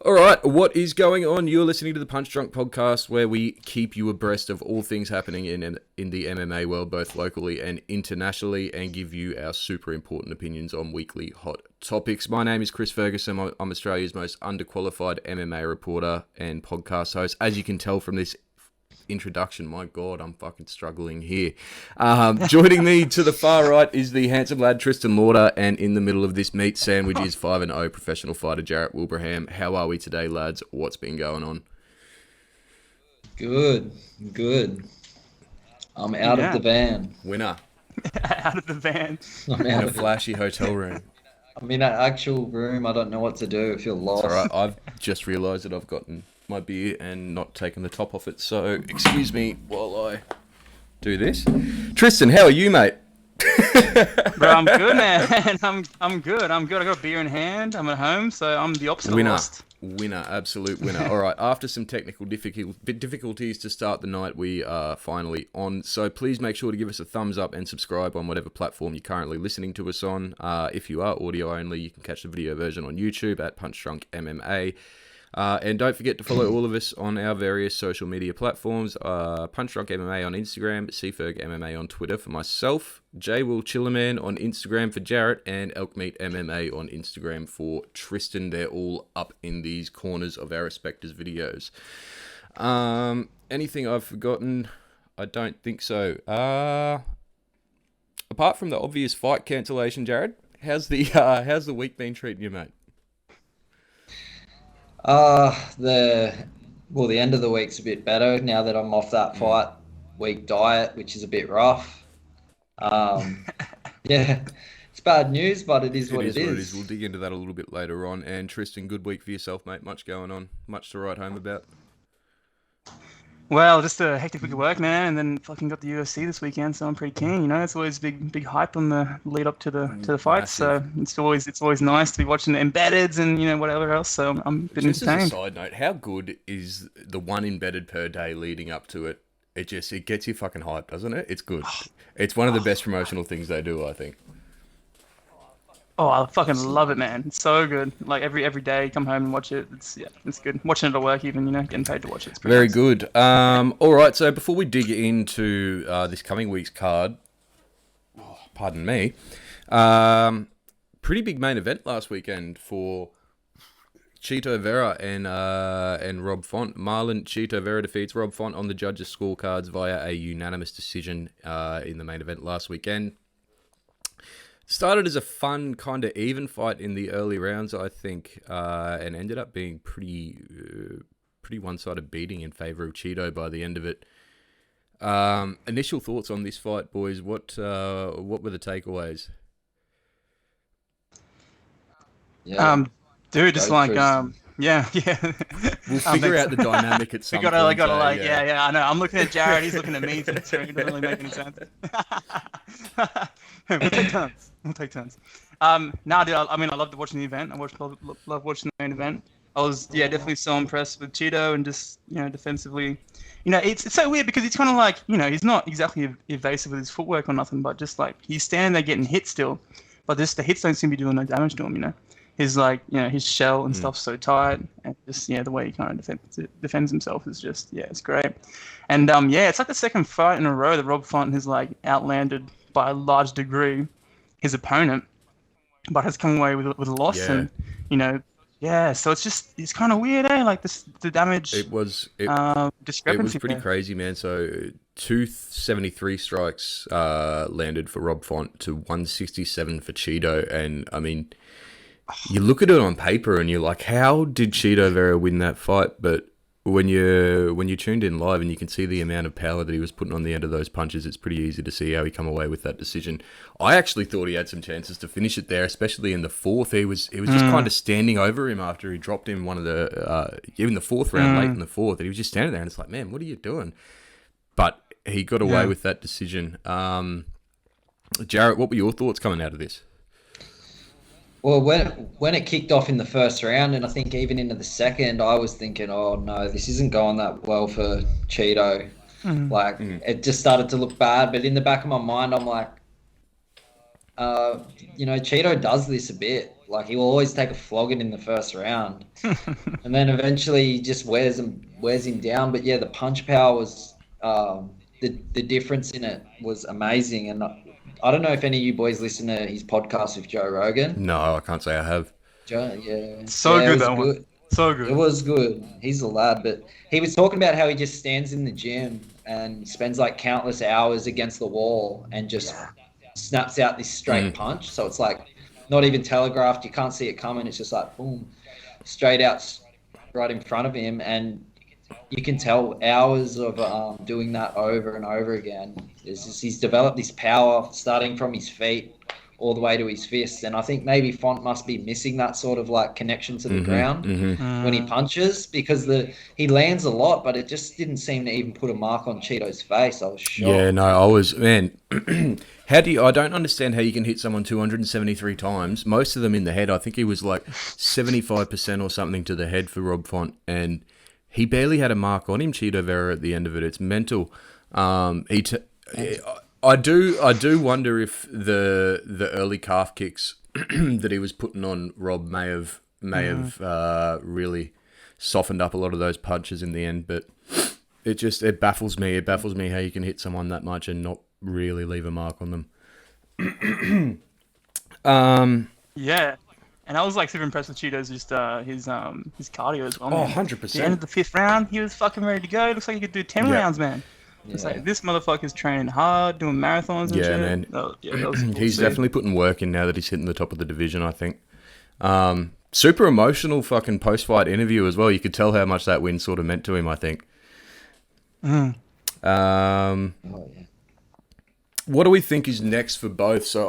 All right, what is going on? You're listening to the Punch Drunk Podcast, where we keep you abreast of all things happening in the MMA world, both locally and internationally, and give you our super important opinions on weekly hot topics. My name is Chris Ferguson. I'm Australia's most underqualified MMA reporter and podcast host. As you can tell from this introduction, my God, I'm fucking struggling here. Joining me to the far right is the handsome lad Tristan Lauder, and in the middle of this meat sandwich is 5-0 professional fighter Jarrett Wilbraham. How are we today, lads? What's been going on? Good. I'm out of the van. Winner. Out of the van. I'm In a flashy hotel room. I'm in an actual room. I don't know what to do. I feel lost. It's all right. I've just realised that I've gotten my beer and not taken the top off it, so excuse me while I do this. Tristan, how are you, mate? Bro, I'm good, man. I'm good. I got a beer in hand. I'm at home, so I'm the opposite of lost. Winner, absolute winner. All right, after some technical difficulties to start the night, we are finally on. So please make sure to give us a thumbs up and subscribe on whatever platform you're currently listening to us on. If you are audio only, you can catch the video version on YouTube at Punch Drunk MMA. And don't forget to follow all of us on our various social media platforms. Punch Drunk MMA on Instagram, CFerg MMA on Twitter for myself, J Will Chillerman on Instagram for Jarrett, and Elkmeat MMA on Instagram for Tristan. They're all up in these corners of our respective videos. Anything I've forgotten? I don't think so. Apart from the obvious fight cancellation, Jared, how's the week been treating you, mate? The end of the week's a bit better now that I'm off that fight week diet, which is a bit rough. Yeah, it's bad news, but it is what it is. We'll dig into that a little bit later on. And Tristan, good week for yourself, mate. Much going on, much to write home about. Well, just a hectic week of work, man, and then fucking got the UFC this weekend, so I'm pretty keen. You know, it's always big hype on the lead up to the fight, so it's always nice to be watching the embeddeds and whatever else. So I'm a bit Just entertained. As a side note, how good is the one embedded per day leading up to it? It gets you fucking hyped, doesn't it? It's good. It's one of the best promotional things they do, I think. Oh, I fucking love it, man. It's so good. Like every day, come home and watch it. It's good. Watching it at work, even getting paid to watch it. It's pretty Very nice. good. All right. So before we dig into this coming week's card, pardon me, pretty big main event last weekend for Chito Vera and Rob Font. Marlon Chito Vera defeats Rob Font on the judges' scorecards via a unanimous decision in the main event last weekend. Started as a fun, kind of even fight in the early rounds, I think, and ended up being pretty one-sided beating in favour of Chito by the end of it. Initial thoughts on this fight, boys? What were the takeaways? Yeah. Dude, just like yeah. We'll figure out the dynamic at some point. Yeah. I know. I'm looking at Jarrett. He's looking at me. So it doesn't really make any sense. We'll take turns. Nah, dude. I loved watching the event. I loved watching the main event. I was definitely so impressed with Chito and just defensively. It's so weird because he's kind of like he's not exactly evasive with his footwork or nothing, but just like he's standing there getting hit still, but just the hits don't seem to be doing no damage to him. His his shell and stuff's so tight, and just the way he kind of defends himself is just it's great. And it's like the second fight in a row that Rob Font has like outlanded by a large degree his opponent, but has come away with a loss. Yeah. And so it's kind of weird, like the damage. It was discrepancy. Pretty crazy, man. So 273 strikes landed for Rob Font to 167 for Chito, and I mean, you look at it on paper and you're like, how did Chito Vera win that fight? But when you tuned in live and you can see the amount of power that he was putting on the end of those punches, it's pretty easy to see how he come away with that decision. I actually thought he had some chances to finish it there, especially in the fourth. He was just kind of standing over him after he dropped him one of the even the fourth round, late in the fourth, and he was just standing there and it's like, man, what are you doing? But he got away with that decision. Jarrett, what were your thoughts coming out of this? Well, when it kicked off in the first round, and I think even into the second, I was thinking, oh no, this isn't going that well for Chito. It just started to look bad. But in the back of my mind, I'm like, Chito does this a bit. Like, he will always take a flogging in the first round. And then eventually he just wears him down. But, yeah, the punch power was the difference in it was amazing. And I don't know if any of you boys listen to his podcast with Joe Rogan. No, I can't say I have. Joe, yeah. So yeah, good, that one. So good. It was good. He's a lad. But he was talking about how he just stands in the gym and spends like countless hours against the wall and just snaps out this straight punch. So it's like not even telegraphed. You can't see it coming. It's just like, boom, straight out right in front of him. And you can tell hours of doing that over and over again. He's developed this power starting from his feet all the way to his fists. And I think maybe Font must be missing that sort of like connection to the ground when he punches, because he lands a lot, but it just didn't seem to even put a mark on Cheeto's face. I was shocked. Yeah, no, I was, man. I don't understand how you can hit someone 273 times, most of them in the head. I think he was like 75% or something to the head for Rob Font, and he barely had a mark on him, Cheeto Vera, at the end of it. It's mental. I do wonder if the early calf kicks that he was putting on Rob may have really softened up a lot of those punches in the end. But it baffles me. It baffles me how you can hit someone that much and not really leave a mark on them. Yeah. And I was like super impressed with Cheeto's his cardio as well. Oh, Man. 100%. At the end of the 5th round, he was fucking ready to go. Looks like he could do 10 rounds, man. Yeah. It's like, this motherfucker's training hard, doing marathons and shit. Man. That was cool He's definitely putting work in now that he's hitting the top of the division, I think. Super emotional fucking post-fight interview as well. You could tell how much that win sort of meant to him, I think. What do we think is next for both? So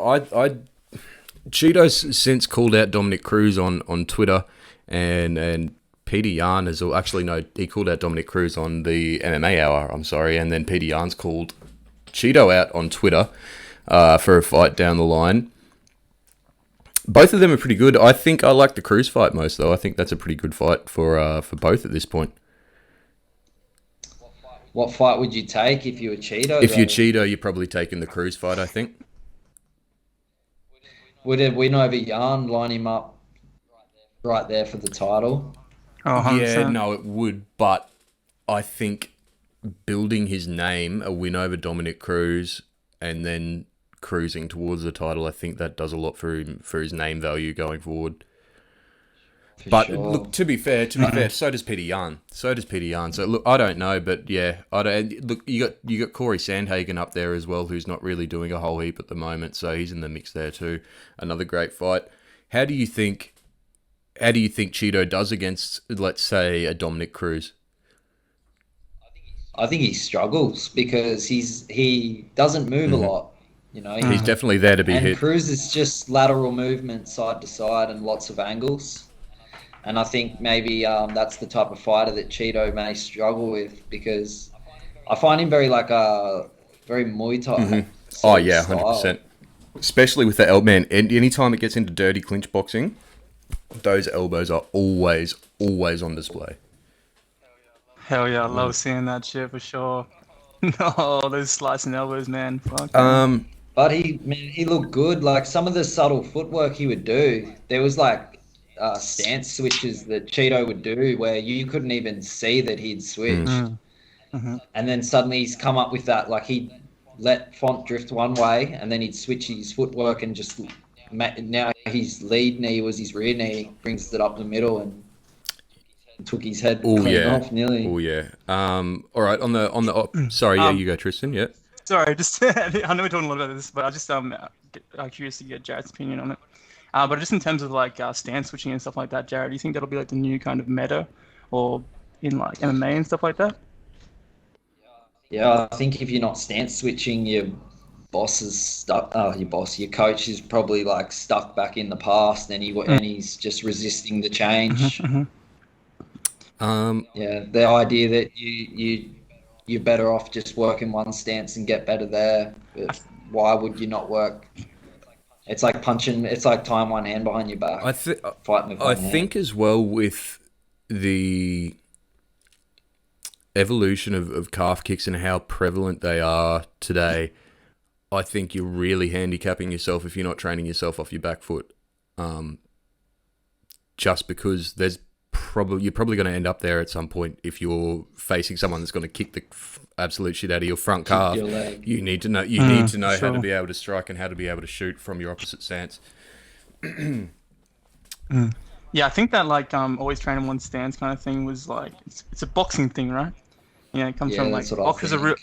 Cheeto's since called out Dominic Cruz on Twitter, and Peter Yan has, or actually no, he called out Dominic Cruz on the MMA Hour, I'm sorry, and then Peter Yan's called Cheeto out on Twitter for a fight down the line. Both of them are pretty good. I think I like the Cruz fight most, though. I think that's a pretty good fight for both at this point. What fight would you take if you were Cheeto? If you're Cheeto, you're probably taking the Cruz fight, I think. Would a win over Yan line him up right there for the title? Oh, 100%. Yeah, no, it would, but I think building his name, a win over Dominic Cruz, and then cruising towards the title, I think that does a lot for him, for his name value going forward. Look, to be fair, so does Peter Yan. So look, I don't know, but yeah, look, you got Corey Sandhagen up there as well, who's not really doing a whole heap at the moment, so he's in the mix there too. Another great fight. How do you think Cheeto does against, let's say, a Dominic Cruz? I think he struggles because he doesn't move a lot. You know, he's definitely there to be hit. Cruz is just lateral movement, side to side, and lots of angles. And I think maybe that's the type of fighter that Cheeto may struggle with, because I find him very Muay Thai. Oh yeah, 100%. Especially with the elbow, man. Anytime it gets into dirty clinch boxing, those elbows are always on display. Hell yeah, I love seeing that shit for sure. Oh, those slicing elbows, man. Fuck. But he looked good. Like, some of the subtle footwork he would do, there was like stance switches that Cheeto would do where you couldn't even see that he'd switch. And then suddenly he's come up with that, like he'd let Font drift one way and then he'd switch his footwork and just, now his lead knee was his rear knee, brings it up the middle and took his head off nearly. Oh yeah. All right, on the sorry, you go, Tristan. Yeah. Sorry, just I know we're talking a lot about this, but I just I'm curious to get Jarrett's opinion on it. But just in terms of like stance switching and stuff like that, Jarrett, do you think that'll be like the new kind of meta, or in like MMA and stuff like that? Yeah, I think if you're not stance switching, your coach is probably like stuck back in the past, and he's just resisting the change. Yeah, the idea that you're better off just working one stance and get better there. But why would you not work? It's like punching. It's like tying one hand behind your back. Fighting with one hand. think as well with the evolution of calf kicks and how prevalent they are today, I think you're really handicapping yourself if you're not training yourself off your back foot. just because you're probably going to end up there at some point if you're facing someone that's going to kick the absolute shit out of your front calf. You need to know how to be able to strike and how to be able to shoot from your opposite stance. Yeah, I think that like always training one stance kind of thing was like it's a boxing thing, right? Yeah, it comes from like boxers are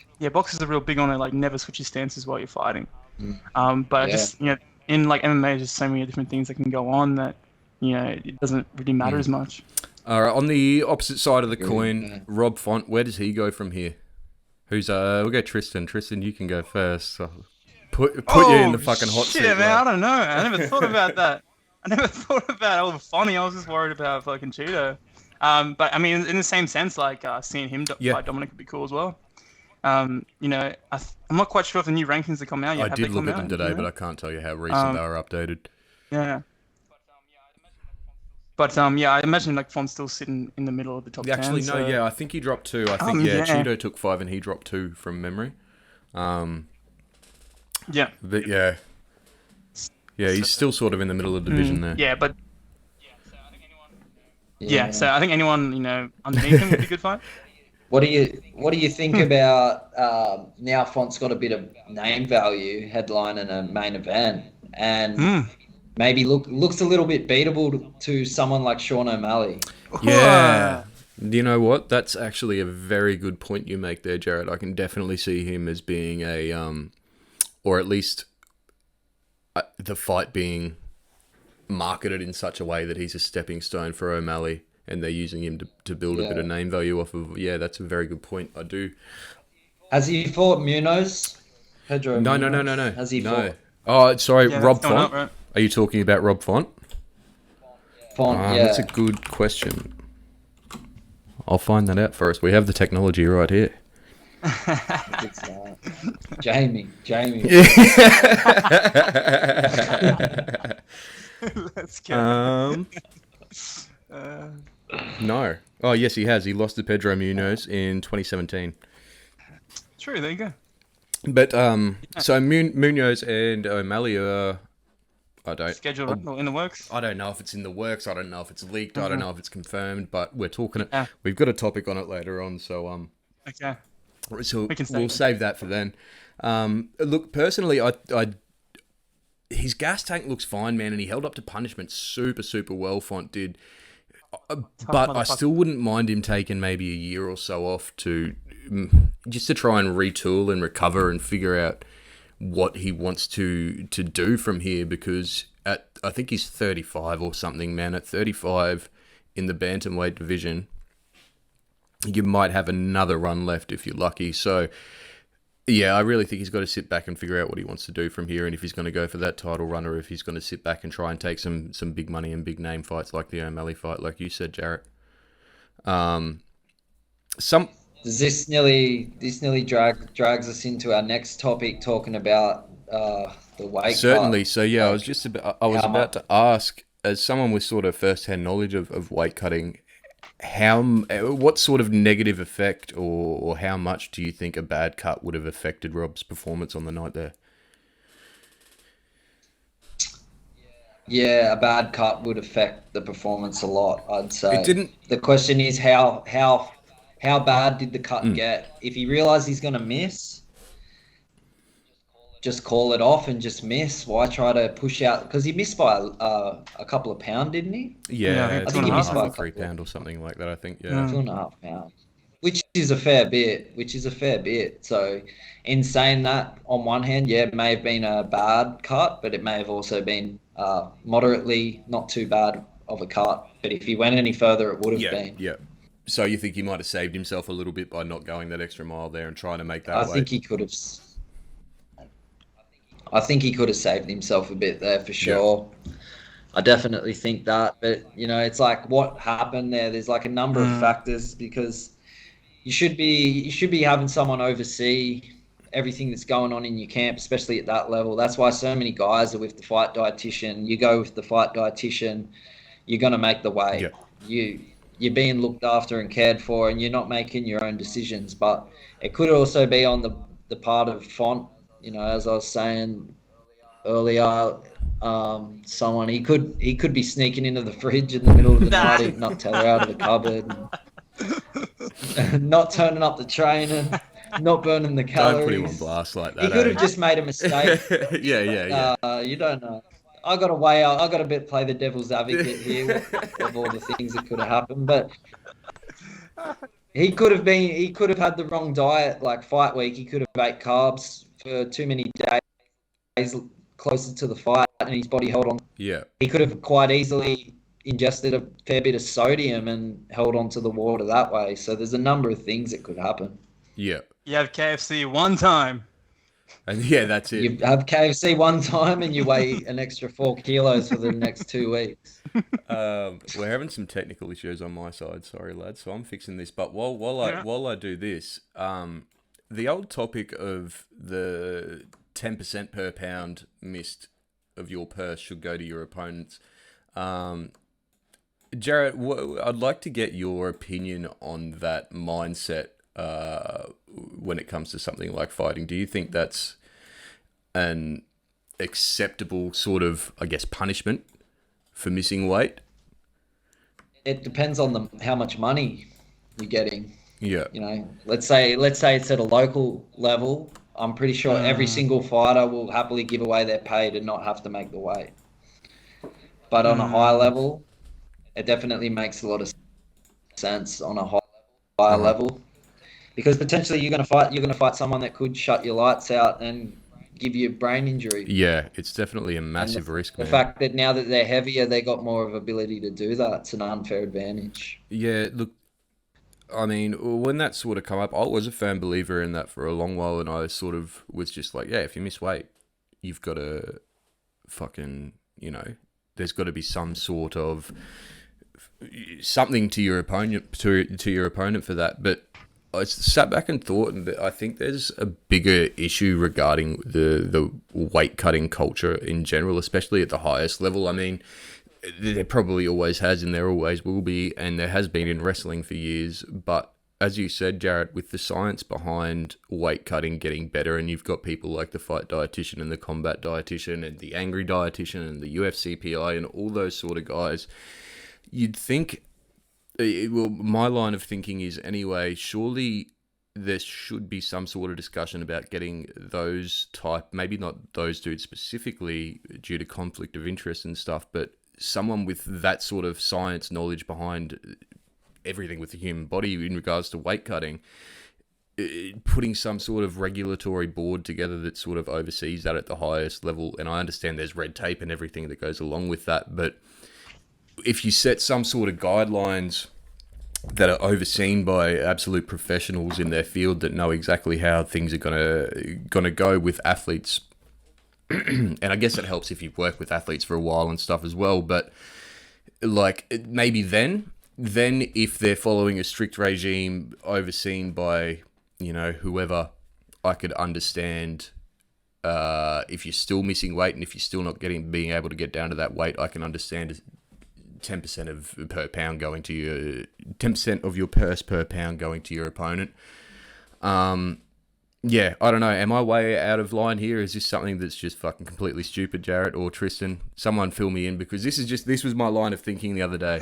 real big on it, like never switch your stances while you're fighting. But just in like MMA, there's just so many different things that can go on that it doesn't really matter as much. All right, on the opposite side of the coin, Rob Font, where does he go from here? We'll go Tristan. Tristan, you can go first. So put you in the fucking hot seat. Shit, man, I don't know. I never thought about that. I never thought about all the funny. I was just worried about fucking Cheeto. But I mean, in the same sense, like seeing him fight Dominic would be cool as well. I'm not quite sure if the new rankings have come out yet. I did look at them today, but I can't tell you how recent they were updated. Yeah. But I imagine like Font's still sitting in the middle of the top 10. Actually, no, so... I think he dropped 2. I think Cheeto took 5 and he dropped 2 from memory. Yeah. But yeah, he's still sort of in the middle of the division there. Yeah, but so I think anyone underneath him would be a good fight. What do you think about now? Font's got a bit of name value, headline and a main event, and maybe looks a little bit beatable to someone like Sean O'Malley. Yeah. You know what? That's actually a very good point you make there, Jarrett. I can definitely see him as being or at least the fight being marketed in such a way that he's a stepping stone for O'Malley, and they're using him to build a bit of name value off of. Yeah, that's a very good point. I do. Has he fought Munoz? Pedro No. Has he fought? Oh, sorry, Rob Font. Up, right? Are you talking about Rob Font? Font, That's a good question. I'll find that out for us. We have the technology right here. Jamie. Let's go. No. Oh, yes, he has. He lost to Pedro Munoz in 2017. True, there you go. But so Munoz and O'Malley are, Scheduled in the works. I don't know if it's in the works. I don't know if it's leaked. I don't know if it's confirmed. But we're talking it. We've got a topic on it later on. So okay. So we'll save that for then. Look, personally, his gas tank looks fine, man, and he held up to punishment super, super well. Font did, but I still wouldn't mind him taking maybe a year or so off to try and retool and recover and figure out what he wants to do from here. Because I think he's 35 or something, man. At 35 in the bantamweight division, you might have another run left if you're lucky. So, yeah, I really think he's got to sit back and figure out what he wants to do from here, and if he's going to go for that title run, or if he's going to sit back and try and take some big money and big name fights like the O'Malley fight, like you said, Jarrett. This nearly drags us into our next topic, talking about the weight certainly cut. So yeah, I was about to ask, as someone with sort of first-hand knowledge of weight cutting, what sort of negative effect or how much do you think a bad cut would have affected Rob's performance on the night there? Yeah, a bad cut would affect the performance a lot, I'd say. It didn't. The question is how bad did the cut get? If he realized he's going to miss, just call it off and just miss. Why try to push out? Because he missed by a couple of pounds, didn't he? Yeah, I think he missed by 3 pound or something like that. I think 2.5 pounds, which is a fair bit. So, in saying that, on one hand, it may have been a bad cut, but it may have also been moderately not too bad of a cut. But if he went any further, it would have been. Yeah. So you think he might have saved himself a little bit by not going that extra mile there and trying to make that I think he could have saved himself a bit there for sure. Yeah. I definitely think that. But, it's like what happened there. There's like a number of factors, because you should be having someone oversee everything that's going on in your camp, especially at that level. That's why so many guys are with the fight dietitian. You go with the fight dietitian, you're going to make the weight. Yeah. You're being looked after and cared for, and you're not making your own decisions. But it could also be on the part of Font, as I was saying earlier. Someone he could be sneaking into the fridge in the middle of the night and not tell her out of the cupboard, and not turning up the train and not burning the calories. Don't put him on blast like that. He could have just made a mistake. Yeah. You don't know. I got to play the devil's advocate here of all the things that could have happened, but he could have had the wrong diet. Like fight week, he could have ate carbs for too many days closer to the fight, and his body held on. Yeah. He could have quite easily ingested a fair bit of sodium and held on to the water that way. So there's a number of things that could happen. Yeah. You have KFC one time. And yeah, that's it. You have KFC one time and you weigh an extra 4 kilos for the next 2 weeks. We're having some technical issues on my side. Sorry, lads. So I'm fixing this. But while I do this, the old topic of the 10% per pound missed of your purse should go to your opponents. Jarrett, I'd like to get your opinion on that mindset when it comes to something like fighting. Do you think that's an acceptable sort of, I guess, punishment for missing weight? It depends on how much money you're getting. Yeah. You know, let's say it's at a local level. I'm pretty sure every single fighter will happily give away their pay to not have to make the weight. But on a high level, it definitely makes a lot of sense on a higher level, because potentially you're going to fight someone that could shut your lights out and give you a brain injury. Yeah, it's definitely a massive risk. The fact that now that they're heavier, they got more of ability to do that. It's an unfair advantage. Yeah, look, I mean, when that sort of come up, I was a firm believer in that for a long while, and I sort of was just like, yeah, if you miss weight, you've got to fucking, you know, there's got to be some sort of something to your opponent to your opponent for that. But I sat back and thought, and I think there's a bigger issue regarding the weight cutting culture in general, especially at the highest level. I mean, there probably always has, and there always will be, and there has been in wrestling for years. But as you said, Jarrett, with the science behind weight cutting getting better, and you've got people like the fight dietitian and the combat dietitian and the angry dietitian and the UFC PI and all those sort of guys, you'd think, well, my line of thinking is anyway, surely there should be some sort of discussion about getting those type, maybe not those dudes specifically due to conflict of interest and stuff, but someone with that sort of science knowledge behind everything with the human body in regards to weight cutting, putting some sort of regulatory board together that sort of oversees that at the highest level. And I understand there's red tape and everything that goes along with that, but if you set some sort of guidelines that are overseen by absolute professionals in their field that know exactly how things are gonna go with athletes, and I guess it helps if you've worked with athletes for a while and stuff as well, but like maybe then if they're following a strict regime overseen by, you know, whoever, I could understand. If you're still missing weight and if you're still not being able to get down to that weight, I can understand 10% of per pound going to your 10% of your purse per pound going to your opponent. Yeah, I don't know. Am I way out of line here? Is this something that's just fucking completely stupid, Jarrett or Tristan? Someone fill me in, because this was my line of thinking the other day.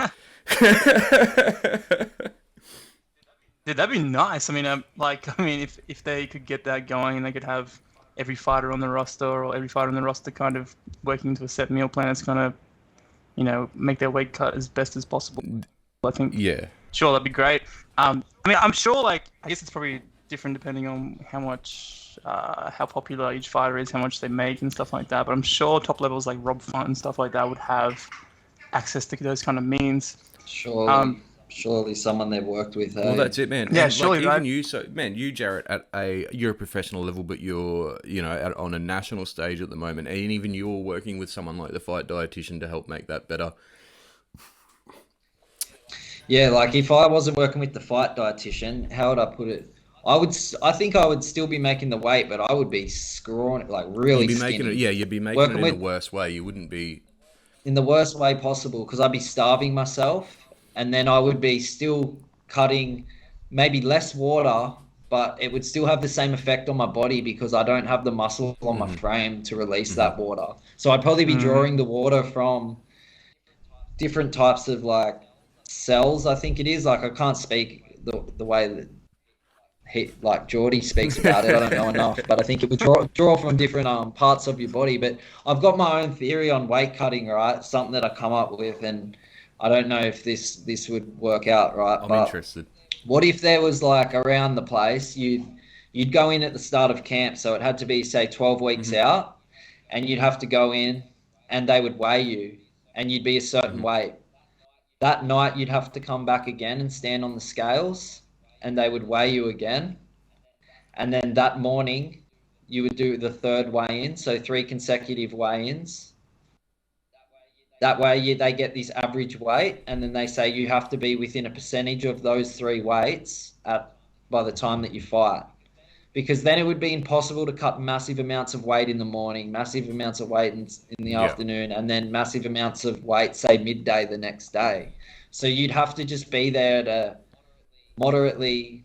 Dude, that'd be nice. I mean, if they could get that going and they could have every fighter on the roster or every fighter on the roster kind of working to a set meal plan, it's kind of, you know, make their weight cut as best as possible. I think. Yeah. Sure, that'd be great. I mean, I'm sure, like, I guess it's probably different depending on how much, how popular each fighter is, how much they make and stuff like that. But I'm sure top levels like Rob Font and stuff like that would have access to those kind of means. Surely someone they've worked with. Well, that's it, man. Yeah, and surely, like, right? Even you, so man, you, Jarrett, you're a professional level, but you're, you know, on a national stage at the moment, and even you're working with someone like the fight dietitian to help make that better. Yeah, like if I wasn't working with the fight dietitian, how would I put it? I think I would still be making the weight, but I would be screwing it, like really You'd be skinny. making it, yeah, you'd be making it in the worst way. You wouldn't be in the worst way possible, because I'd be starving myself, and then I would be still cutting maybe less water but it would still have the same effect on my body because I don't have the muscle on my frame to release that water. So I'd probably be drawing the water from different types of like cells, I think it is. Like I can't speak the way that like Geordie speaks about it. I don't know enough, but I think it would draw from different parts of your body. But I've got my own theory on weight cutting, right? Something that I come up with, and I don't know if this would work out, right? I'm interested. What if there was like around the place, you'd go in at the start of camp, so it had to be say 12 weeks out, and you'd have to go in, and they would weigh you, and you'd be a certain weight. That night you'd have to come back again and stand on the scales, and they would weigh you again. And then that morning you would do the third weigh-in, so 3 consecutive weigh-ins. That way they get this average weight, and then they say you have to be within a percentage of those 3 weights by the time that you fight. Because then it would be impossible to cut massive amounts of weight in the morning, massive amounts of weight in the afternoon, and then massive amounts of weight, say, midday the next day. So you'd have to just be there to moderately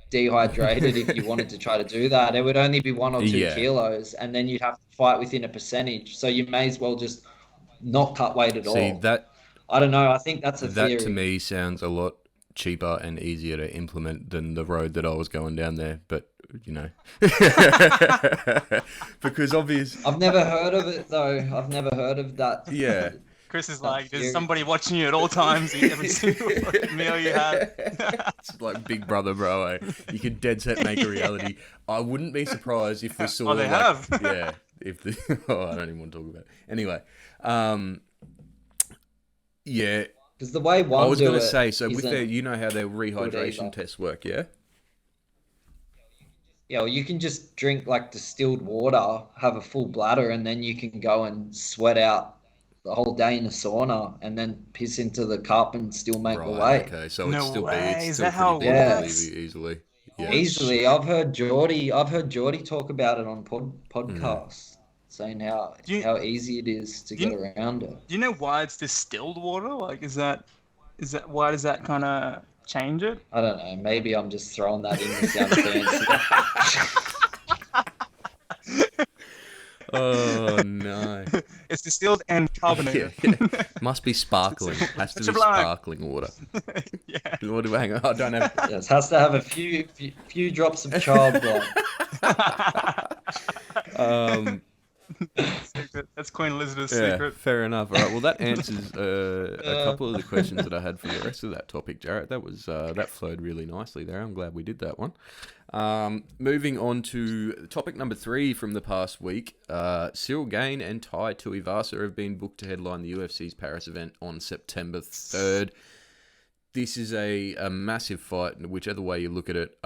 dehydrated if you wanted to try to do that. It would only be 1 or 2 kilos, and then you'd have to fight within a percentage. So you may as well just not cut weight at all. I don't know. I think that's a theory. That to me sounds a lot cheaper and easier to implement than the road that I was going down there. But you know, because obviously I've never heard of it though. I've never heard of that. Yeah. Chris is like, there's somebody watching you at all times, eat every single fucking meal you have. It's like Big Brother, bro. You could dead set make a reality. I wouldn't be surprised if we saw. Oh, they have. Yeah. If I don't even want to talk about it. Anyway, yeah. Because the way one I was going to say, so with their, you know how their rehydration tests work, yeah? Yeah, well, you can just drink like distilled water, have a full bladder, and then you can go and sweat out the whole day in a sauna, and then piss into the cup and still make the weight. Okay, so no it's still way. It's Is still that how it works? Easily. Yeah. Easily. I've heard Geordie talk about it on podcasts, saying how easy it is to get around it. Do you know why it's distilled water? Like, is that why does that kind of change it? I don't know. Maybe I'm just throwing that in to sound fancy. Oh no! It's distilled and carbonated. Yeah. Must be sparkling. Has to be sparkling water. Yeah. Hang on, I don't have. Yes, has to have a few drops of child blood. That's Queen Elizabeth's secret. Fair enough. All right. Well, that answers a couple of the questions that I had for the rest of that topic, Jarrett. That was that flowed really nicely there. I'm glad we did that one. Moving on to topic number 3 from the past week. Cyril Gane and Tuivasa have been booked to headline the UFC's Paris event on September 3rd. This is a massive fight, whichever way you look at it.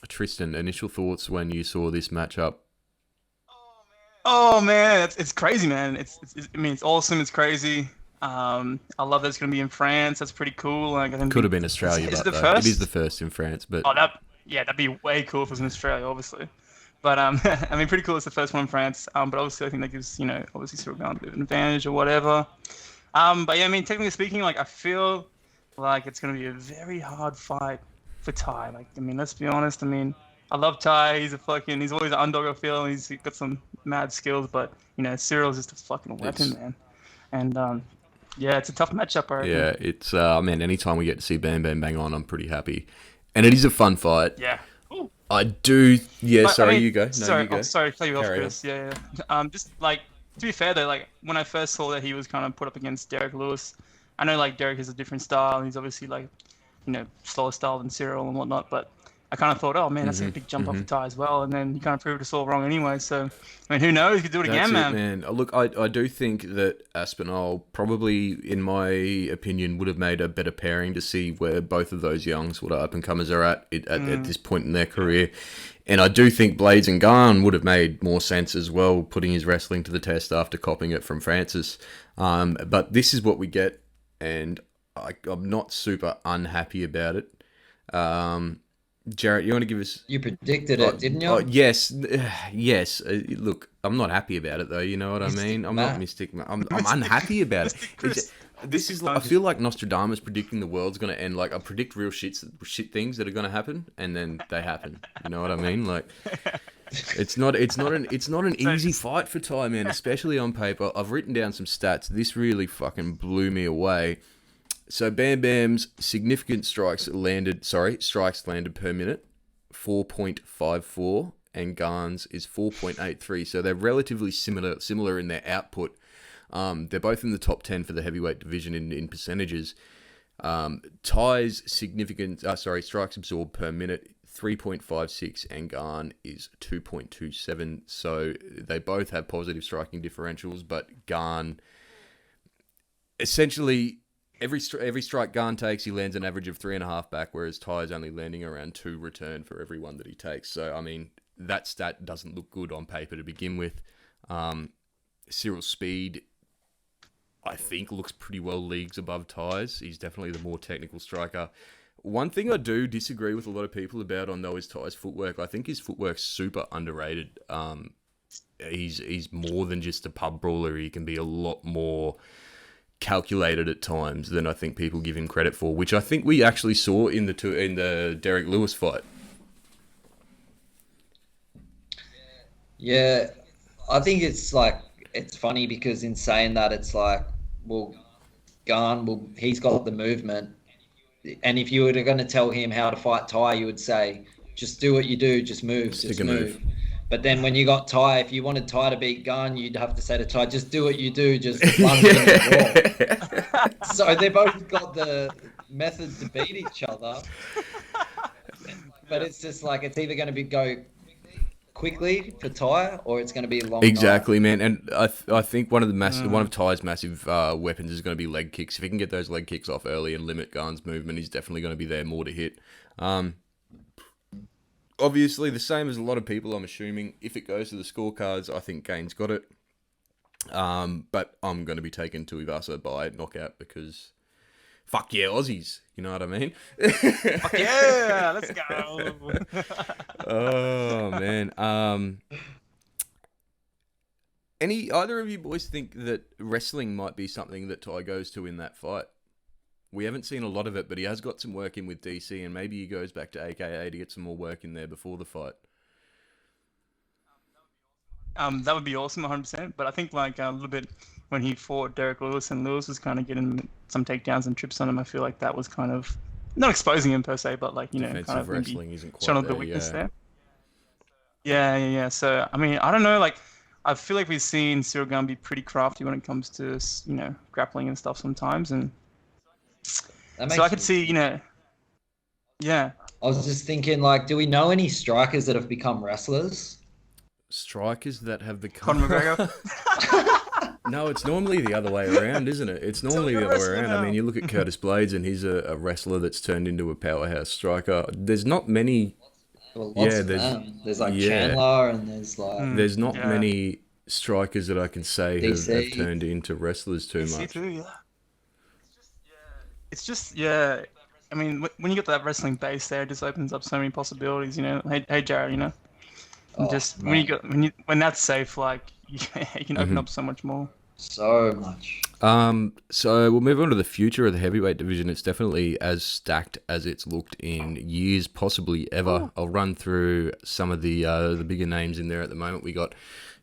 Tristan, initial thoughts when you saw this matchup? Oh man, it's crazy, man. It's awesome. It's crazy. I love that it's going to be in France. That's pretty cool. Like, I think could have been Australia, is but it the first? It is the first in France. But that'd be way cool if it was in Australia, obviously. But I mean, pretty cool. It's the first one in France. But obviously, I think that gives obviously Cyril Gane a bit of an advantage or whatever. But yeah, I mean, technically speaking, like I feel like it's going to be a very hard fight for Ty. Like, I mean, let's be honest. I mean, I love Ty. He's always an underdog, I feel. He's got some mad skills, but Cyril's just a fucking weapon, man. And yeah, it's a tough matchup, I reckon. Yeah, it's man. Anytime we get to see Bam Bam Bang on, I'm pretty happy, and it is a fun fight. Yeah. Ooh. I do. Yeah. But, sorry, you go. No, sorry, you go. Sorry to cut you off, Carry Chris. Yeah. Just like to be fair though, like when I first saw that he was kind of put up against Derek Lewis, I know like Derek has a different style, and he's obviously like slower style than Cyril and whatnot, but I kind of thought, oh man, that's a big jump off the Ty as well, and then you kind of proved us all wrong anyway. So, I mean, who knows? You could do it again, man. Look, I do think that Aspinall probably, in my opinion, would have made a better pairing to see where both of those young sort of up and comers are at this point in their career. And I do think Blades and Gane would have made more sense as well, putting his wrestling to the test after copying it from Francis. But this is what we get, and I'm not super unhappy about it. Jarrett, you want to give us... You predicted it, didn't you? Yes. Look, I'm not happy about it, though. You know what I mean? I'm not mystic. I'm unhappy about it. This is like, I feel like Nostradamus predicting the world's gonna end. Like I predict real shit things that are gonna happen, and then they happen. You know what I mean? Like it's not an easy fight for Ty, man, especially on paper. I've written down some stats. This really fucking blew me away. So Bam Bam's significant strikes landed per minute, 4.54, and Gane's is 4.83. So they're relatively similar in their output. They're both in the top 10 for the heavyweight division in percentages. Ty's significant strikes absorbed per minute, 3.56, and Gane is 2.27. So they both have positive striking differentials, but Gane essentially every strike Gane takes, he lands an average of 3.5 back, whereas Ty is only landing around 2 return for every one that he takes. So I mean, that stat doesn't look good on paper to begin with. Cyril's speed, I think, looks pretty well leagues above Ty's. He's definitely the more technical striker. One thing I do disagree with a lot of people about on, though, is Ty's footwork. I think his footwork's super underrated. He's more than just a pub brawler. He can be a lot more calculated at times than I think people give him credit for, which I think we actually saw in the Derek Lewis fight. Yeah, I think it's funny because in saying that, it's like, well, Gane, he's got the movement. And if you were going to tell him how to fight Ty, you would say, just do what you do, just move, just move. But then when you got Ty, if you wanted Ty to beat Gane, you'd have to say to Ty, just do what you do, just lunge in the wall. So they both got the method to beat each other. But it's just like, it's either going to go quickly for Ty, or it's going to be a long Exactly, night. Man. And I think one of Ty's massive weapons is going to be leg kicks. If he can get those leg kicks off early and limit Gane's movement, he's definitely going to be there more to hit. Obviously, the same as a lot of people, I'm assuming. If it goes to the scorecards, I think Gane's got it. But I'm going to be taking Tuivasa by knockout because fuck yeah, Aussies. You know what I mean? Fuck yeah, let's go. Oh, man. Either of you boys think that wrestling might be something that Ty goes to in that fight? We haven't seen a lot of it, but he has got some work in with DC, and maybe he goes back to AKA to get some more work in there before the fight. That would be awesome, 100%. But I think like a little bit when he fought Derek Lewis, and Lewis was kind of getting some takedowns and trips on him, I feel like that was kind of not exposing him per se, but like, you defensive know, kind of wrestling isn't quite showing a there, bit of weakness there. Yeah. So I mean, I don't know, like I feel like we've seen Cyril Gane be pretty crafty when it comes to, you know, grappling and stuff sometimes, and so I could see, you know, yeah. I was just thinking, like, do we know any strikers that have become wrestlers? Strikers that have become... Conor McGregor? No, it's normally the other way around, isn't it? It's normally the other way around. Now. I mean, you look at Curtis Blades, and he's a wrestler that's turned into a powerhouse striker. There's not many... Well, there's like Chandler, and there's like... There's not many strikers that I can say have turned into wrestlers too DC much. Too, yeah. It's just, yeah. I mean, when you get that wrestling base there, it just opens up so many possibilities. You know, hey Jarrett, you know, when that's safe, like you can open up so much more. So much. So we'll move on to the future of the heavyweight division. It's definitely as stacked as it's looked in years, possibly ever. I'll run through some of the bigger names in there at the moment. We got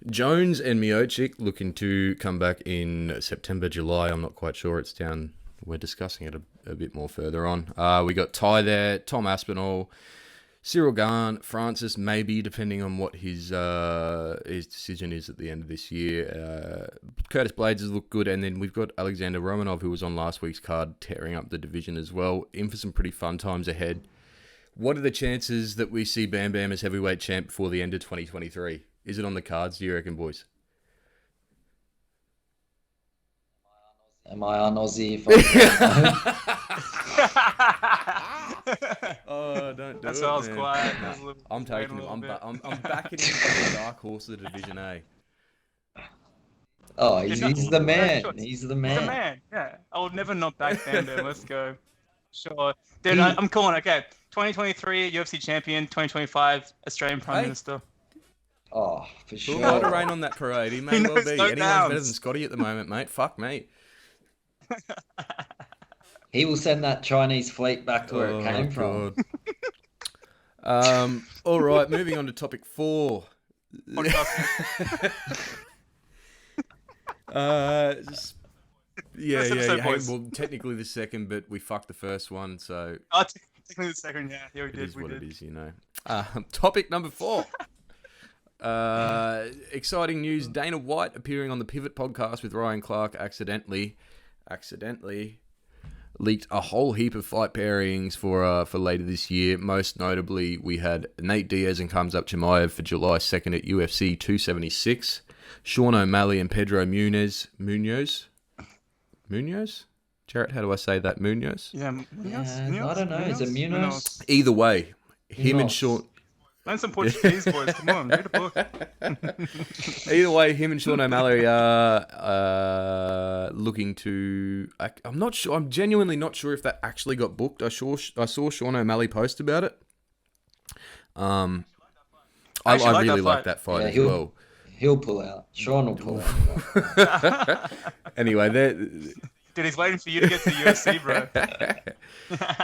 Jones and Miocic looking to come back in September, July. I'm not quite sure. It's down. We're discussing it a bit more further on. We got Ty there, Tom Aspinall, Cyril Gane, Francis, maybe, depending on what his decision is at the end of this year. Curtis Blades has looked good, and then we've got Alexander Romanov, who was on last week's card, tearing up the division as well. In for some pretty fun times ahead. What are the chances that we see Bam Bam as heavyweight champ before the end of 2023? Is it on the cards, do you reckon, boys? Am I on Aussie? Oh, don't do That's it, why I was man. quiet. No, I'm taking him. I'm backing him for the dark horse of the Division A. Oh, he's the man. He's the man. He's the man. Yeah, I will never not back Bam Bam. Let's go. Sure, dude. I'm calling. Okay, 2023 UFC champion. 2025 Australian Prime Minister. Oh, for sure. Who'll hold a reign on that parade? He may well be. Anyone's better than Scotty at the moment, mate. Fuck me. He will send that Chinese fleet back to where it came from. All right, moving on to topic 4. Well, technically the second, but we fucked the first one, so. Oh, technically the second, yeah. Yeah, we did. It is what it is, you know. Topic number 4. Exciting news: Dana White appearing on the Pivot podcast with Ryan Clark accidentally leaked a whole heap of fight pairings for later this year. Most notably, we had Nate Diaz and Khamzat Chimaev for July 2nd at UFC 276. Sean O'Malley and Pedro Munoz? Jarrett, how do I say that? Munoz? Yeah, Munoz? I don't know. Is it Munoz? Either way, him and Sean... Learn some Portuguese, boys. Come on, read a book. Either way, him and Sean O'Malley are looking to... I'm not sure. I'm genuinely not sure if that actually got booked. I saw Sean O'Malley post about it. I really like that fight as well. He'll pull out. Sean will pull out. Anyway, Dude, he's waiting for you to get to UFC, bro.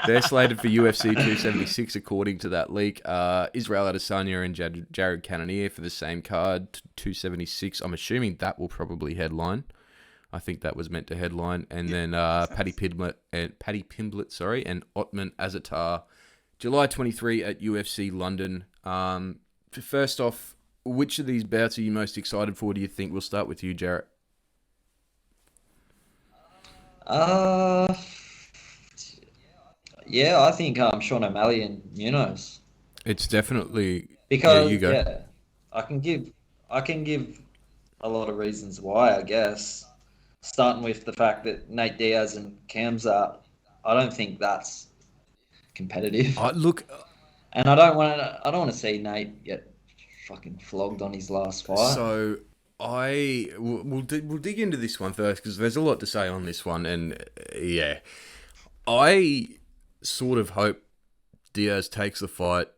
They're slated for UFC 276, according to that leak. Israel Adesanya and Jared Cannonier for the same card, 276. I'm assuming that will probably headline. I think that was meant to headline. And then Paddy Pimblett, and Ottman Azatar, July 23 at UFC London. First off, which of these bouts are you most excited for, do you think? We'll start with you, Jarrett. Yeah, I think Sean O'Malley and Munoz. It's definitely because you go. I can give a lot of reasons why, I guess. Starting with the fact that Nate Diaz and Khamzat, I don't think that's competitive. And I don't want to see Nate get fucking flogged on his last fight. So we'll dig into this one first because there's a lot to say on this one, and yeah, I sort of hope Diaz takes the fight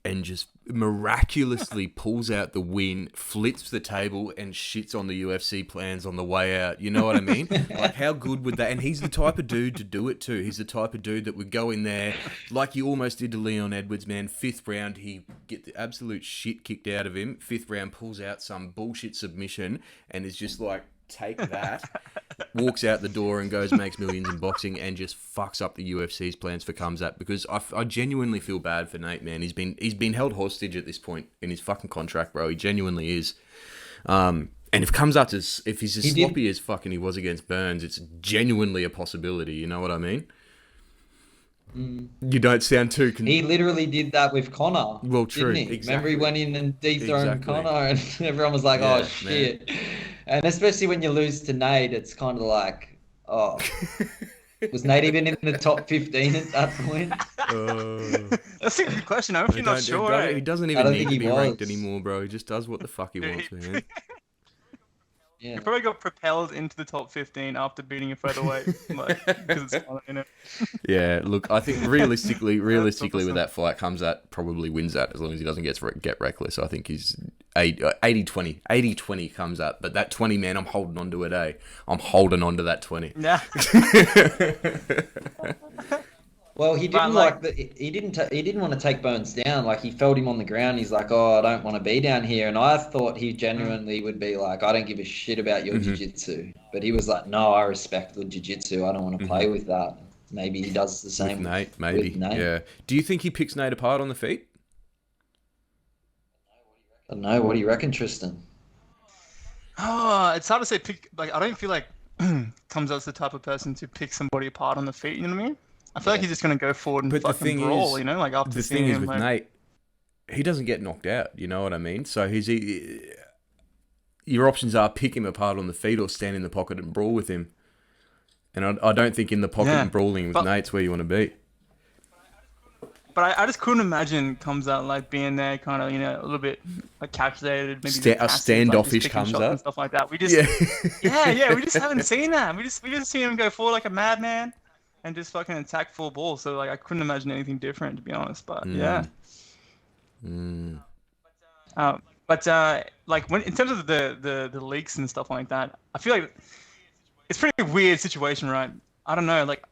and just miraculously pulls out the win, flips the table, and shits on the UFC plans on the way out. You know what I mean? Like, how good would that? And he's the type of dude to do it too. He's the type of dude that would go in there, like he almost did to Leon Edwards, man. 5th round, he get the absolute shit kicked out of him. 5th round, pulls out some bullshit submission, and is just like, take that, walks out the door and goes makes millions in boxing and just fucks up the UFC's plans for Khamzat, because I genuinely feel bad for Nate, man. He's been held hostage at this point in his fucking contract, bro. He genuinely is. And if Khamzat if he's as sloppy as fucking he was against Burns, it's genuinely a possibility. You know what I mean? You don't sound too... He literally did that with Connor. Well, true. Didn't he? Exactly. Remember he went in and dethroned Connor and everyone was like, oh, shit. Man. And especially when you lose to Nate, it's kind of like, oh, was Nate even in the top 15 at that point? That's a good question. I'm actually not sure. He doesn't even need to be ranked anymore, bro. He just does what the fuck he wants, man. Yeah. He probably got propelled into the top 15 after beating a featherweight. Because it's fun, you know? Yeah, look, I think realistically with that fight, Khamzat probably wins that as long as he doesn't get reckless. I think he's 80-20. 80-20 Khamzat. But that 20, man, I'm holding on to it, eh? I'm holding on to that 20. Yeah. Well, he didn't he didn't want to take Burns down. Like, he felt him on the ground. He's like, oh, I don't want to be down here. And I thought he genuinely would be like, I don't give a shit about your jiu-jitsu. But he was like, no, I respect the jiu-jitsu. I don't want to play with that. Maybe he does the same with Nate. Maybe. With Nate. Yeah. Do you think he picks Nate apart on the feet? I don't know. What do you reckon, Tristan? Oh, it's hard to say. I don't feel like Khamzat's the type of person to pick somebody apart on the feet. You know what I mean? I feel like he's just going to go forward and fucking brawl, you know? Like, after the thing is with Nate, he doesn't get knocked out, you know what I mean? So your options are pick him apart on the feet or stand in the pocket and brawl with him. And I don't think in the pocket and brawling with Nate's where you want to be. But I just couldn't imagine Khamzat like being there, kind of, you know, a little bit like calculated, maybe a standoffish Khamzat and stuff like that. We just we just haven't seen that. We just seen him go forward like a madman and just fucking attack full ball. So like I couldn't imagine anything different, to be honest. But like when in terms of the leaks and stuff like that, I feel like it's a pretty weird situation, right? I don't know, like,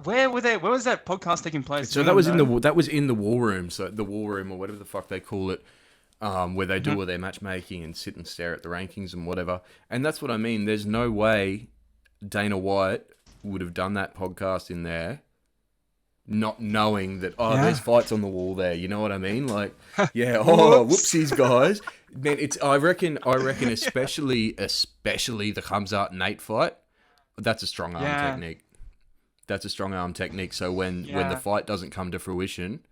where were they? Where was that podcast taking place? So that was in the war room. So the war room, or whatever the fuck they call it, where they do all their matchmaking and sit and stare at the rankings and whatever. And that's what I mean. There's no way Dana White would have done that podcast in there, not knowing that there's fights on the wall there. You know what I mean? Like, whoopsies, guys. Man, I reckon, especially the Khamzat Nate fight. That's a strong arm technique. That's a strong arm technique. So when the fight doesn't come to fruition,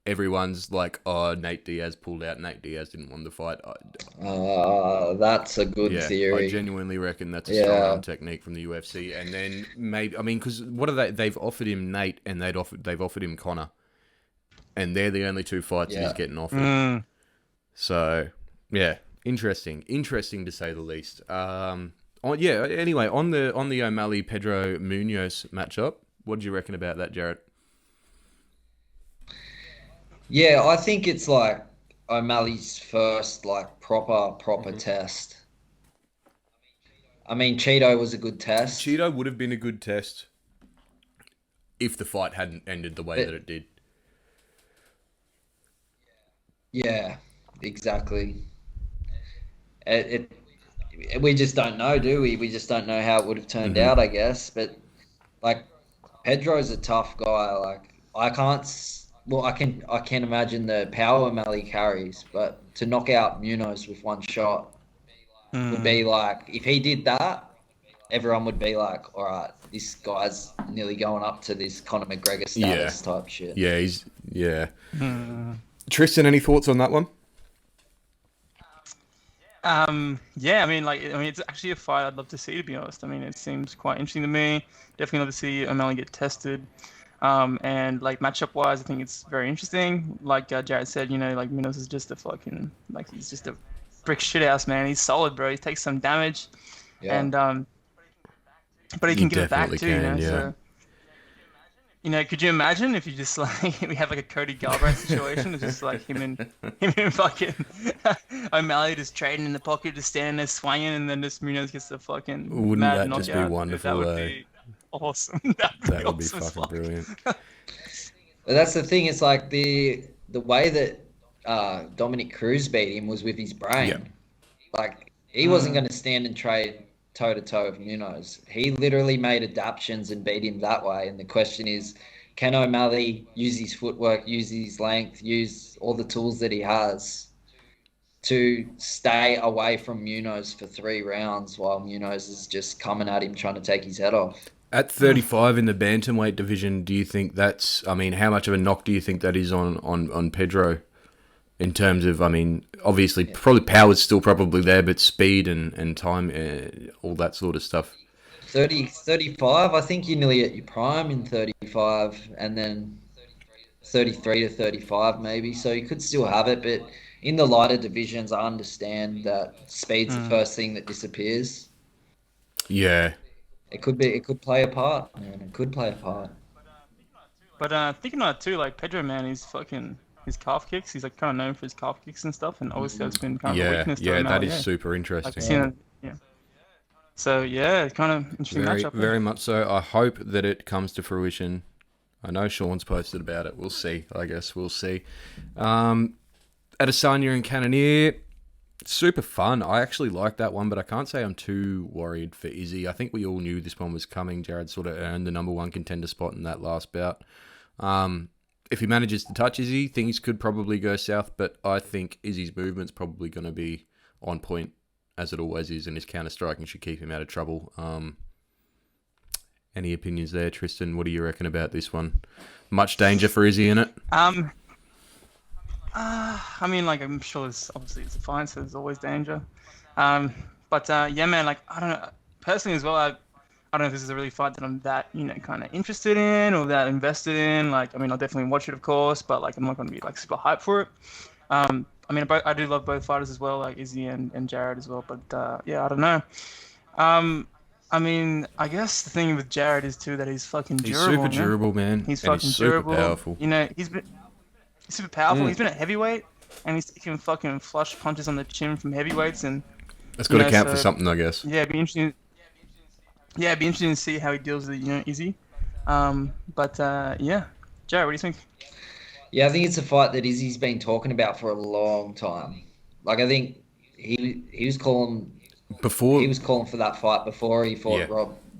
everyone's like, "Oh, Nate Diaz pulled out. Nate Diaz didn't want the fight." That's a good theory. I genuinely reckon that's a strong arm technique from the UFC. And then maybe, I mean, because what are they? They've offered him Nate, and they've offered him Connor, and they're the only two fights he's getting offered. So yeah, interesting to say the least. Anyway, on the O'Malley Pedro Munoz matchup, what did you reckon about that, Jarrett? Yeah, I think it's like O'Malley's first like proper test. I mean, Cheeto was a good test. Cheeto would have been a good test if the fight hadn't ended the way that it did. Yeah, exactly. We just don't know, do we? We just don't know how it would have turned out, I guess. But like, Pedro's a tough guy. Like, I can imagine the power O'Malley carries, but to knock out Munoz with one shot would be like, if he did that, everyone would be like, all right, this guy's nearly going up to this Conor McGregor status type shit. Yeah, Tristan, any thoughts on that one? I mean, it's actually a fight I'd love to see, to be honest. I mean, it seems quite interesting to me. Definitely love to see O'Malley get tested. And like matchup wise, I think it's very interesting. Like Jarrett said, like Munoz is just he's just a brick shithouse, man. He's solid, bro. He takes some damage, and but he can give it back too. So, could you imagine if you just like we have like a Cody Garbrandt situation? It's just like him and fucking O'Malley just trading in the pocket, just standing there swinging, and then just Munoz gets the fucking Wouldn't mad that knockout. just be wonderful? That would be awesome. That would be fucking brilliant. But that's the thing. It's like the way that Dominic Cruz beat him was with his brain. Yeah. Like, he wasn't going to stand and trade toe-to-toe with Munoz. He literally made adaptations and beat him that way. And the question is, can O'Malley use his footwork, use his length, use all the tools that he has to stay away from Munoz for 3 rounds while Munoz is just coming at him trying to take his head off? At 35 in the bantamweight division, do you think how much of a knock do you think that is on Pedro? In terms of, obviously, probably power's still probably there, but speed and time, all that sort of stuff. 35, I think you're nearly at your prime in 35, and then 33 to 35 maybe, so you could still have it, but in the lighter divisions, I understand that speed's the first thing that disappears. Yeah. It could play a part, man. It could play a part. But thinking on it too, like Pedro, man, his calf kicks. He's like kind of known for his calf kicks and stuff, and obviously that's been kind of a weakness. Yeah, that is super interesting. So yeah, it's kind of interesting matchup. Very much so. I hope that it comes to fruition. I know Sean's posted about it. We'll see. I guess we'll see. Adesanya and Cannonier, super fun. I actually like that one, but I can't say I'm too worried for Izzy. I think we all knew this one was coming. Jared sort of earned the number 1 contender spot in that last bout. If he manages to touch Izzy, things could probably go south, but I think Izzy's movement's probably going to be on point, as it always is, and his counter-striking should keep him out of trouble. Any opinions there, Tristan? What do you reckon about this one? Much danger for Izzy in it? I'm sure it's a fight, so there's always danger. But man, like, I don't know. Personally as well, I don't know if this is a really fight that I'm that, kind of interested in or that invested in. Like, I'll definitely watch it, of course, but like, I'm not going to be like super hyped for it. I do love both fighters as well, like Izzy and Jarrett as well. But I don't know. I guess the thing with Jarrett is too that he's fucking durable. He's super durable, man. He's fucking durable. Super powerful. He's super powerful. He's been at heavyweight, and he's taking fucking flush punches on the chin from heavyweights, and that's got to count for something, I guess. Yeah, it'd be interesting. Yeah, it'd be interesting to see how he deals with it, Izzy. But yeah, Jarrett, what do you think? Yeah, I think it's a fight that Izzy's been talking about for a long time. Like, I think he was calling for that fight before he fought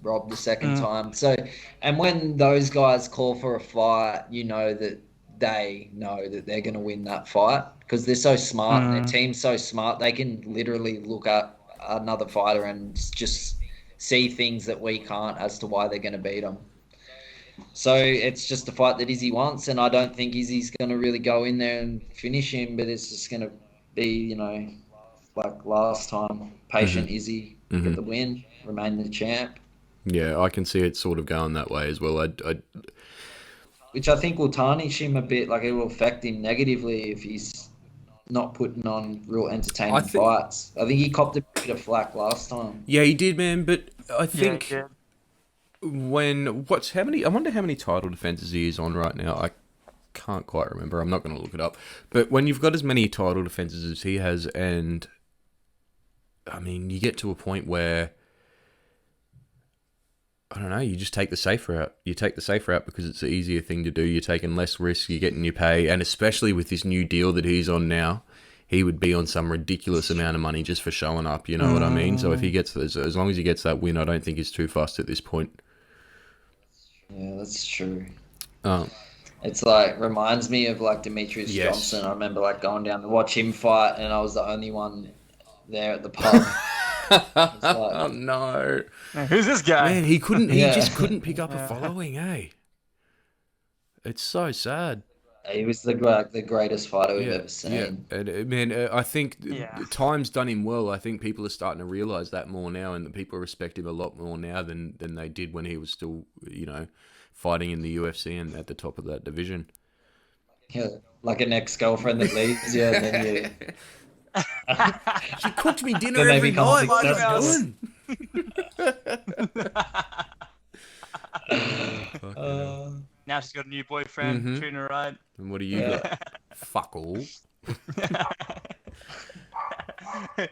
Rob the second time. So, and when those guys call for a fight, you know that they know that they're going to win that fight because they're so smart and their team's so smart. They can literally look at another fighter and just see things that we can't as to why they're going to beat them. So it's just a fight that Izzy wants, and I don't think Izzy's going to really go in there and finish him, but it's just going to be, like last time, patient Izzy, get the win, remain the champ. Yeah, I can see it sort of going that way as well. Which I think will tarnish him a bit, like it will affect him negatively if he's not putting on real entertaining fights. I think he copped a bit of flack last time. Yeah, he did, man, but I think... Yeah. I wonder how many title defenses he is on right now. I can't quite remember. I'm not going to look it up. But when you've got as many title defenses as he has, and I mean, you get to a point where I don't know, you just take the safe route. You take the safe route because it's the easier thing to do. You're taking less risk, you're getting your pay, and especially with this new deal that he's on now, he would be on some ridiculous amount of money just for showing up, you know what I mean? So if he gets, as long as he gets that win, I don't think he's too fast at this point. Yeah, that's true. It's like reminds me of like Demetrius Johnson. I remember like going down to watch him fight, and I was the only one there at the pub. Oh no! Man, who's this guy? Man, he just couldn't pick up a following, eh? It's so sad. He was the greatest fighter we've ever seen. Yeah, and man, I think time's done him well. I think people are starting to realise that more now, and that people respect him a lot more now than they did when he was still, fighting in the UFC and at the top of that division. Yeah, like an ex-girlfriend that leaves you, and then you... She cooked me dinner every night. What are you doing? Now she's got a new boyfriend, treating her right. And what do you got? Fuck all.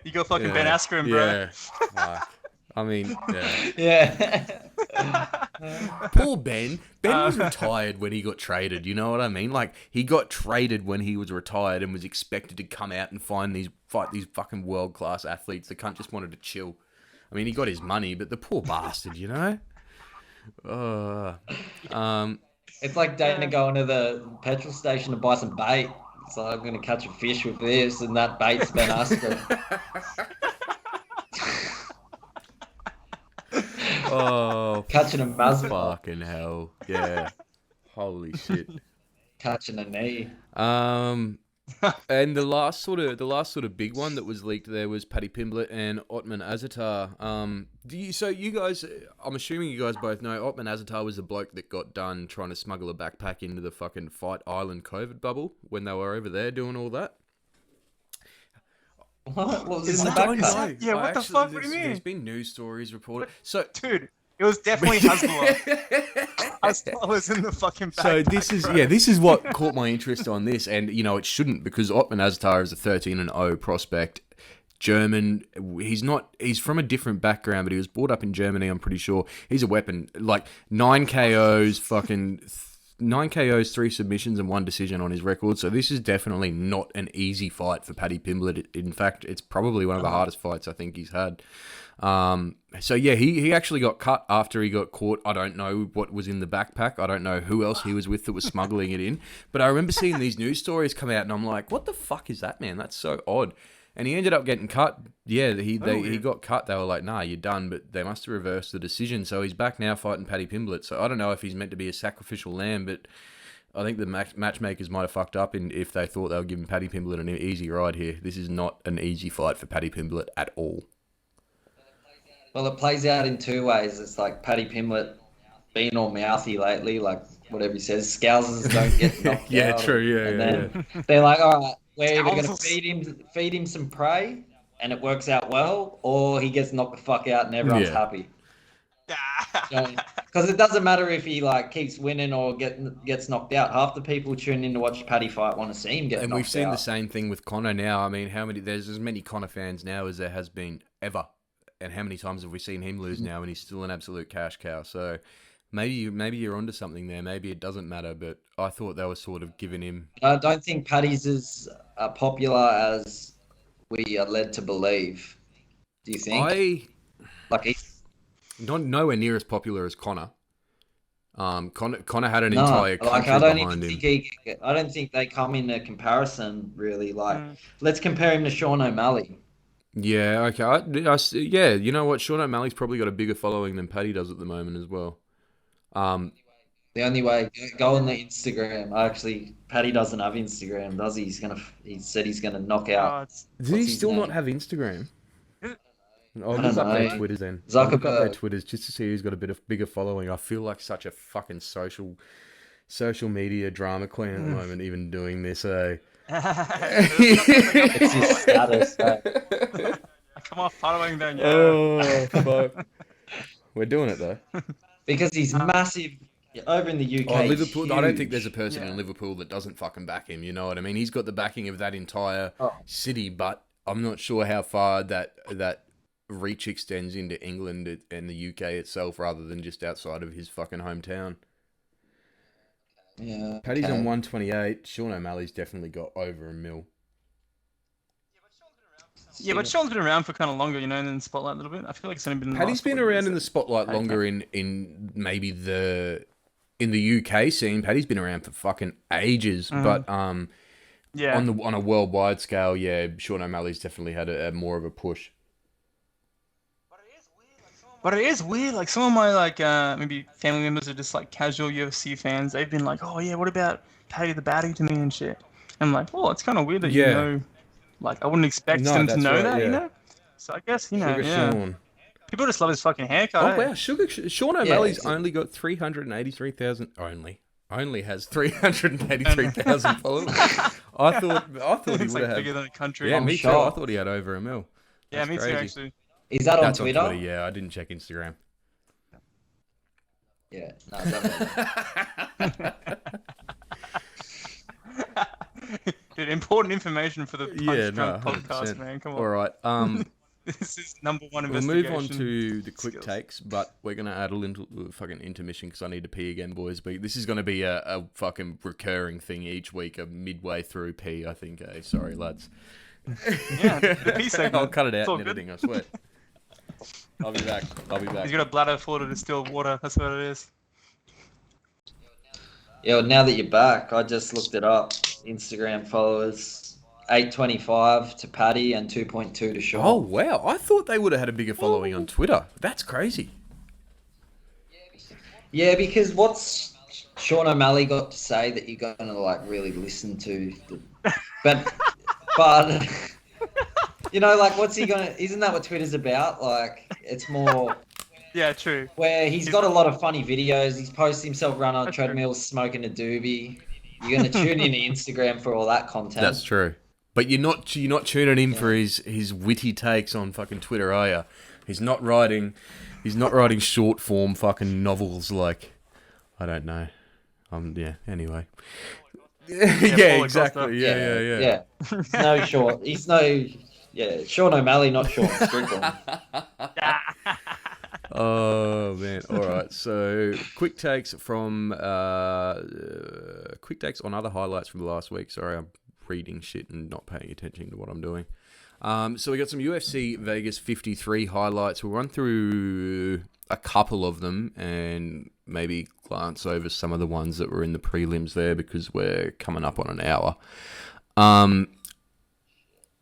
You go fucking Ben Askren, bro. Yeah. I mean, yeah. Poor Ben. Ben was retired when he got traded. You know what I mean? Like, he got traded when he was retired and was expected to come out and fight these fucking world-class athletes. The cunt just wanted to chill. I mean, he got his money, but the poor bastard, you know? It's like Dana going to the petrol station to buy some bait. It's like, I'm going to catch a fish with this, and that bait's Ben Askren. Oh, catching a muzzle. Fucking hell. Yeah. Holy shit. Catching a knee. And the last sort of big one that was leaked there was Paddy Pimblett and Ottman Azaitar. So you guys, I'm assuming you guys both know Ottman Azaitar was the bloke that got done trying to smuggle a backpack into the fucking Fight Island COVID bubble when they were over there doing all that. What was in the backpack? Yeah, what the fuck? What do you mean? There's been news stories reported. So, dude, it was definitely Hasbulla. Hasbulla was in the fucking backpack. So this is what caught my interest on this, and it shouldn't, because Ottman Azaitar is a 13-0 prospect, German. He's from a different background, but he was brought up in Germany. I'm pretty sure he's a weapon. Like 9 KOs, 3 submissions, and 1 decision on his record. So this is definitely not an easy fight for Paddy Pimblett. In fact, it's probably one of the hardest fights I think he's had. So yeah, he actually got cut after he got caught. I don't know what was in the backpack. I don't know who else he was with that was smuggling it in. But I remember seeing these news stories come out, and I'm like, what the fuck is that, man? That's so odd. And he ended up getting cut. Yeah, he got cut. They were like, nah, you're done. But they must have reversed the decision. So he's back now fighting Paddy Pimblett. So I don't know if he's meant to be a sacrificial lamb, but I think the matchmakers might have fucked up if they thought they were giving Paddy Pimblett an easy ride here. This is not an easy fight for Paddy Pimblett at all. Well, it plays out in 2 ways. It's like Paddy Pimblett being all mouthy lately, like whatever he says, Scousers don't get knocked out. Yeah, true, yeah. And then they're like, all right, we're either going to feed him some prey, and it works out well, or he gets knocked the fuck out and everyone's happy. Because it doesn't matter if he keeps winning or gets knocked out. Half the people tune in to watch Paddy fight want to see him get knocked out. And we've seen the same thing with Conor now. I mean, there's as many Conor fans now as there has been ever. and how many times have we seen him lose now, and he's still an absolute cash cow. So maybe you're onto something there. Maybe it doesn't matter, but I thought they were sort of giving him. I don't think Paddy's as popular as we are led to believe. Do you think? He's nowhere near as popular as Connor. Connor had an entire country behind him. I don't think they come in a comparison really. Let's compare him to Sean O'Malley. Yeah, okay. Yeah, you know what? Sean O'Malley's probably got a bigger following than Paddy does at the moment as well. The only way, go on the Instagram. Actually, Paddy doesn't have Instagram, does he? He said he's gonna knock out. Does he still not have Instagram? I'll look up their Twitters then. Zuckerberg. I'll look up their Twitters just to see who's got a bit of bigger following. I feel like such a fucking social media drama queen at the moment, even doing this. It's his status. Come off following then. Yeah. Oh fuck! We're doing it though. Because he's massive over in the UK. Oh, Liverpool. I don't think there's a person in Liverpool that doesn't fucking back him. You know what I mean? He's got the backing of that entire city, but I'm not sure how far that reach extends into England and the UK itself, rather than just outside of his fucking hometown. Yeah. Paddy's on 128. Sean O'Malley's definitely got over a mil. Yeah, but Sean's been around for kind of longer, you know, in the spotlight a little bit. I feel like it's only been. Paddy's been around in the spotlight longer in maybe in the UK scene. Paddy's been around for fucking ages, but on a worldwide scale, yeah, Sean O'Malley's definitely had a more of a push. But it is weird. Like some of my maybe family members are just like casual UFC fans. They've been like, "Oh yeah, what about Paddy the Baddie to me and shit?" And I'm like, "Oh, it's kind of weird that you know." Like I wouldn't expect them to know that, you know. So I guess Sugar Sean. People just love his fucking haircut. Oh wow, Sean O'Malley's only got 383,000. Only has 383,000 followers. I thought he would have bigger than a country. Yeah, me too. I thought he had over a mil. Yeah, me too actually. Is that on Twitter? On Twitter? Yeah, I didn't check Instagram. Yeah, no, definitely. Dude, important information for the Punch Drunk podcast, man. Come on. All right. This is number one We'll investigation. move on to the quick takes, but we're going to add a little fucking intermission because I need to pee again, boys. But this is going to be a fucking recurring thing each week, a midway through pee, I think. Sorry, lads. Yeah, the pee segment. I'll cut it out in editing, I swear. I'll be back. He's got a bladder full of distilled water. That's what it is. Yeah, well, now that you're back, I just looked it up. Instagram followers, 825 to Paddy and 2.2 to Sean. Oh, wow. I thought they would have had a bigger following on Twitter. That's crazy. Yeah, because what's Sean O'Malley got to say that you're going to, like, really listen to? But you know, like, what's he going to... Isn't that what Twitter's about? Like, it's more... Yeah, true. Where he's got a lot of funny videos. He's posted himself running on treadmills, smoking a doobie. You're going to tune in to Instagram for all that content. That's true. But you're not tuning in for his witty takes on fucking Twitter, are you? He's not writing short form fucking novels like, I don't know. Anyway. Yeah, exactly. Yeah. No short. He's no Sean O'Malley, not Sean Strickland. Oh man! All right. So quick takes on other highlights from the last week. Sorry, I'm reading shit and not paying attention to what I'm doing. So we got some UFC Vegas 53 highlights. We'll run through a couple of them and maybe glance over some of the ones that were in the prelims there because we're coming up on an hour.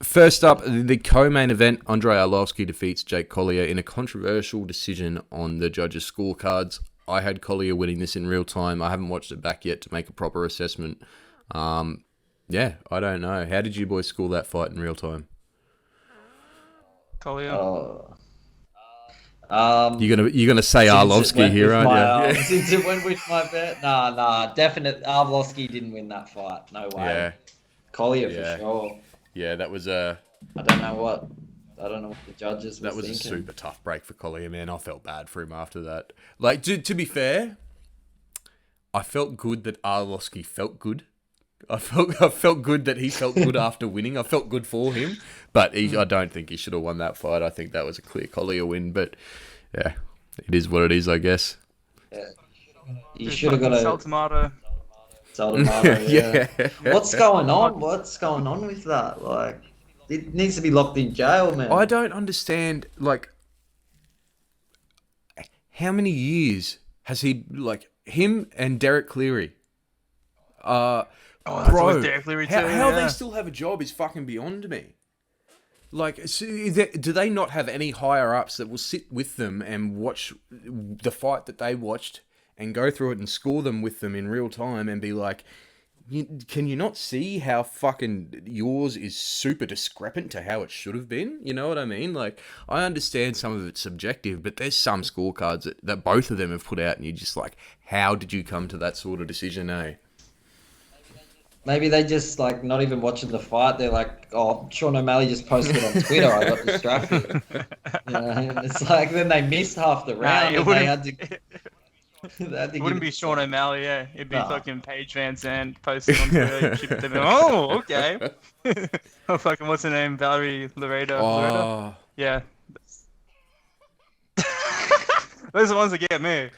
First up, the co-main event, Andrei Arlovski defeats Jake Collier in a controversial decision on the judges' scorecards. I had Collier winning this in real time. I haven't watched it back yet to make a proper assessment. I don't know. How did you boys score that fight in real time? Collier. You're gonna say Arlovski here, aren't you? Since it went with my bet, nah, definite. Arlovski didn't win that fight. No way. Yeah. Collier for sure. Yeah, that was I don't know what the judges were That was thinking. a super tough break for Collier, man. I felt bad for him after that. Like, to be fair, I felt good that Arlovski felt good I felt good that he felt good after winning. I felt good for him, but I don't think he should have won that fight. I think that was a clear Collier win, but yeah, it is what it is, I guess. Yeah. You should have got a Saltamato. Yeah. What's going on? What's going on with that? Like, it needs to be locked in jail, man. I don't understand, like, how many years has he, like, him and Derek Cleary? Bro, Derek Cleary too, how they still have a job is fucking beyond me. Like, do they not have any higher ups that will sit with them and watch the fight that they watched and go through it and score them with them in real time and be like, can you not see how fucking yours is super discrepant to how it should have been? You know what I mean? Like, I understand some of it's subjective, but there's some scorecards that both of them have put out and you're just like, how did you come to that sort of decision, eh? Maybe they just, like, not even watching the fight. They're like, oh, Sean O'Malley just posted on Twitter. I got distracted. You know, and it's like, then they missed half the round and they had to... It wouldn't be Sean O'Malley, yeah. It'd be fucking Paige Van Zandt posting on Twitter. Oh, okay. Oh, fucking, what's her name? Valerie Laredo. Oh. Yeah. Those are the ones that get me.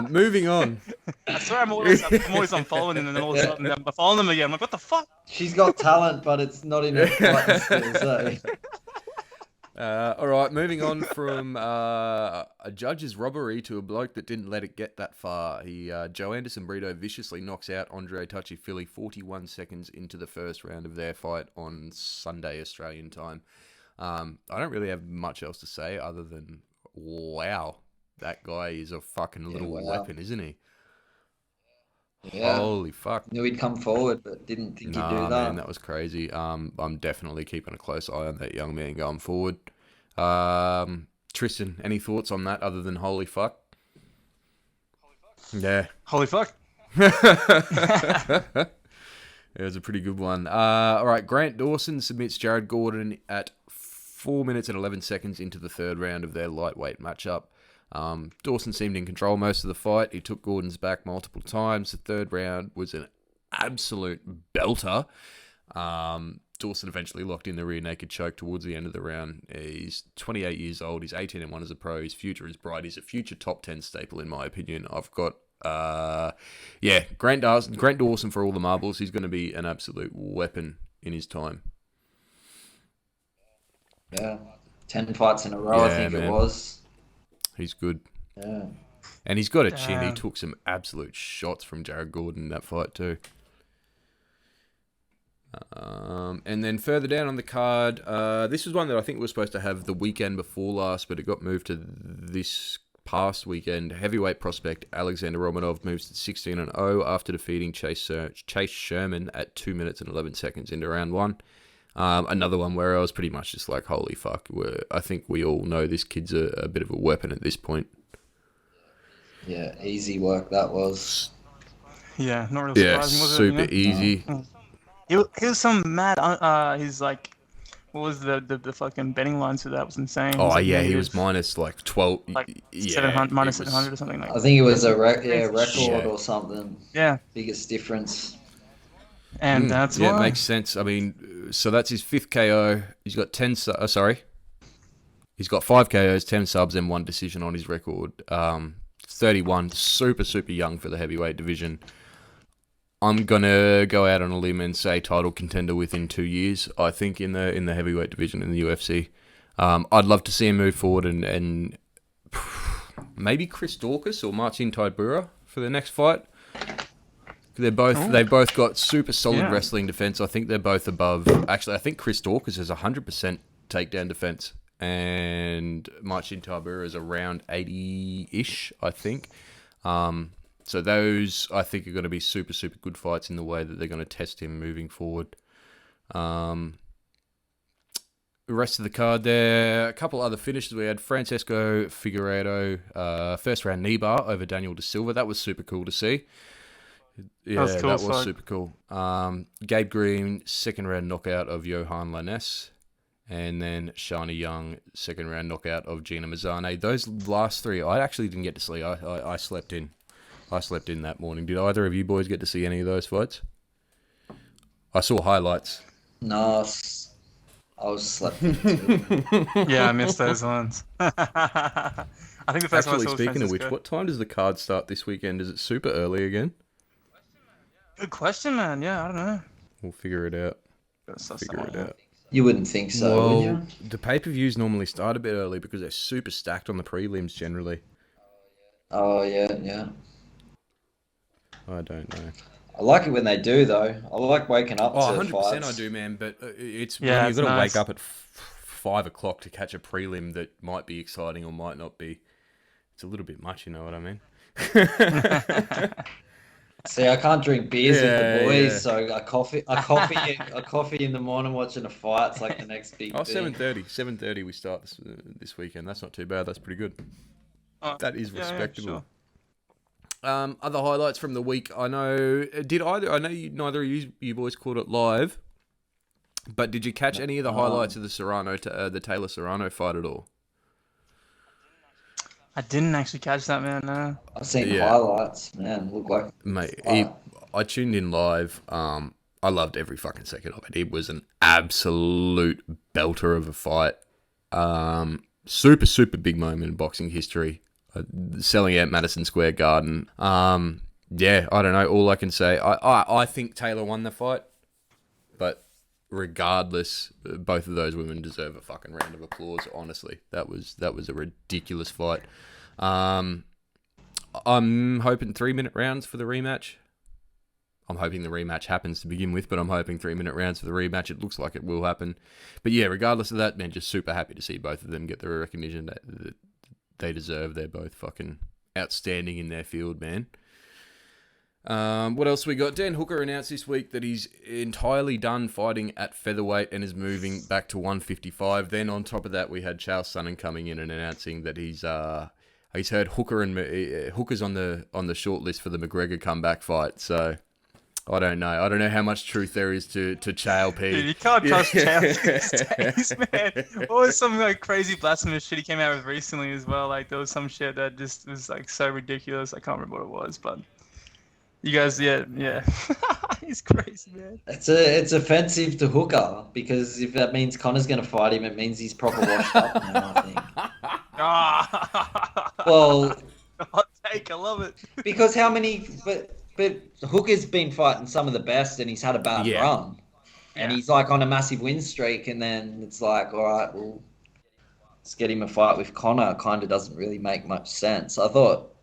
Moving on. I swear I'm always unfollowing them, and then all of a sudden I'm following them again. I'm like, what the fuck? She's got talent, but it's not in her fighting skills, so... All right, moving on from a judge's robbery to a bloke that didn't let it get that far. Joe Anderson Brito viciously knocks out Andre Touchy Philly 41 seconds into the first round of their fight on Sunday Australian time. I don't really have much else to say other than, wow, that guy is a fucking little weapon, isn't he? Yeah. Holy fuck. Knew he'd come forward, but didn't think he'd do that. Man, that was crazy. I'm definitely keeping a close eye on that young man going forward. Tristan, any thoughts on that other than holy fuck? Yeah. Holy fuck. It was a pretty good one. All right, Grant Dawson submits Jared Gordon at 4 minutes and 11 seconds into the third round of their lightweight matchup. Dawson seemed in control most of the fight. He took Gordon's back multiple times. The third round was an absolute belter. Dawson eventually locked in the rear naked choke towards the end of the round. He's 28 years old. He's 18-1 as a pro. His future is bright. He's a future top 10 staple, in my opinion. I've got, Grant Dawson for all the marbles. He's going to be an absolute weapon in his time. Yeah, 10 fights in a row, I think it was. He's good. Yeah. And he's got a chin. He took some absolute shots from Jared Gordon in that fight too. And then further down on the card, this was one that I think we were supposed to have the weekend before last, but it got moved to this past weekend. Heavyweight prospect Alexander Romanov moves to 16-0 after defeating Chase Sherman at 2 minutes and 11 seconds into round one. Another one where I was pretty much just like, holy fuck. I think we all know this kid's a bit of a weapon at this point. Yeah, easy work that was. Yeah, not really surprising, was it? Super easy. He was some mad, he's like, what was the fucking betting lines for that? Was insane. Oh, yeah, he was minus like 12. Like 700, minus 700 or something like that. I think it was a record or something. Yeah. Biggest difference. And that's why. Yeah, it makes sense. I mean, so that's his fifth KO. He's got 10... He's got 5 KOs, 10 subs, and 1 decision on his record. 31, super, super young for the heavyweight division. I'm going to go out on a limb and say title contender within 2 years, I think, in the heavyweight division in the UFC. I'd love to see him move forward and maybe Chris Daukaus or Marcin Tybura for the next fight. They've both got super solid wrestling defense. I think they're both above. Actually, I think Chris Daukaus has 100% takedown defense, and Marcin Tybura is around 80-ish, I think. So those, I think, are going to be super, super good fights in the way that they're going to test him moving forward. The rest of the card there, a couple other finishes. We had Francesco Figueiredo, first round knee bar over Daniel Da Silva. That was super cool to see. Yeah, that was super cool. Gabe Green, second round knockout of Johan Lainez. And then Shani Young, second round knockout of Gina Mazzane. Those last three, I actually didn't get to see. I slept in. I slept in that morning. Did either of you boys get to see any of those fights? I saw highlights. No, I was sleeping too. Yeah, I missed those ones. I think the first one I Actually, saw was speaking of which, Francisco. what time does the card start this weekend? Is it super early again? Good question, man. Yeah, I don't know. We'll figure it out. Gotta suss Figure that it one out. You wouldn't think so, would Well, you? the pay-per-views normally start a bit early because they're super stacked on the prelims generally. Oh, yeah. I don't know. I like it when they do, though. I like waking up Oh, to 100% fights. I do, man. But it's Yeah, when you've it's got to nice. wake up at 5 o'clock to catch a prelim that might be exciting or might not be. It's a little bit much, you know what I mean? See, I can't drink beers with the boys, Yeah. so a coffee in the morning watching a fight's like the next big Oh, thing. 7:30 we start this weekend. That's not too bad. That's pretty good. Oh, That is yeah, respectable. sure. Other highlights from the week. I know neither of you boys caught it live, but did you catch any of the highlights of the Taylor Serrano fight at all? I didn't actually catch that, man. No. I've seen Yeah. highlights, man. Look like Mate, Wow. I tuned in live. I loved every fucking second of it. It was an absolute belter of a fight. Super, super big moment in boxing history. Selling out Madison Square Garden. Yeah, I don't know. All I can say, I think Taylor won the fight, but regardless, both of those women deserve a fucking round of applause. Honestly, that was a ridiculous fight. I'm hoping 3-minute rounds for the rematch. I'm hoping the rematch happens to begin with, but I'm hoping 3-minute rounds for the rematch. It looks like it will happen. But yeah, regardless of that, man, just super happy to see both of them get the recognition that they deserve. They're both fucking outstanding in their field, man. What else we got? Dan Hooker announced this week that he's entirely done fighting at featherweight and is moving back to 155. Then on top of that, we had Chael Sonnen coming in and announcing that he's heard Hooker's on the short list for the McGregor comeback fight. So I don't know. I don't know how much truth there is to Chael P. Dude, you can't trust Chael these days, man. What was some like crazy blasphemous shit he came out with recently as well? Like there was some shit that just was like so ridiculous. I can't remember what it was, but you guys, yeah. He's crazy, man. it's offensive to Hooker because if that means Connor's going to fight him, it means he's proper washed up now, I think. Ah, Well, hot take. I love it. because how many? But Hooker's been fighting some of the best, and he's had a bad Yeah. run, and Yeah. he's like on a massive win streak, and then it's like, all right, well, let's get him a fight with Connor. Kind of doesn't really make much sense. I thought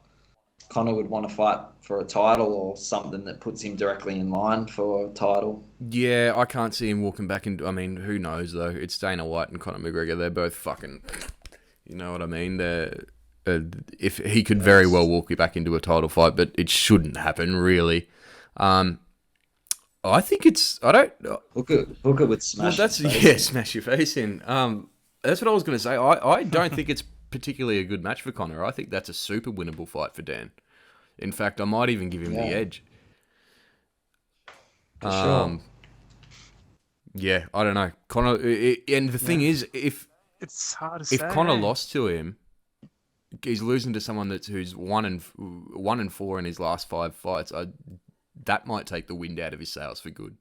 Connor would want to fight for a title or something that puts him directly in line for a title. Yeah, I can't see him walking back into... I mean, who knows, though? It's Dana White and Conor McGregor. They're both fucking... You know what I mean? If he could very well walk back into a title fight, but it shouldn't happen, really. I think it's... I don't... Hooker would smash. Well, that's... his face Yeah, in. smash your face in. That's what I was going to say. I don't think it's particularly a good match for Conor. I think that's a super winnable fight for Dan. In fact, I might even give him the edge. For sure. Yeah, I don't know. Conor, and the thing is, if It's hard to say. Conor lost to him, he's losing to someone who's 1-4 in his last 5 fights. That might take the wind out of his sails for good.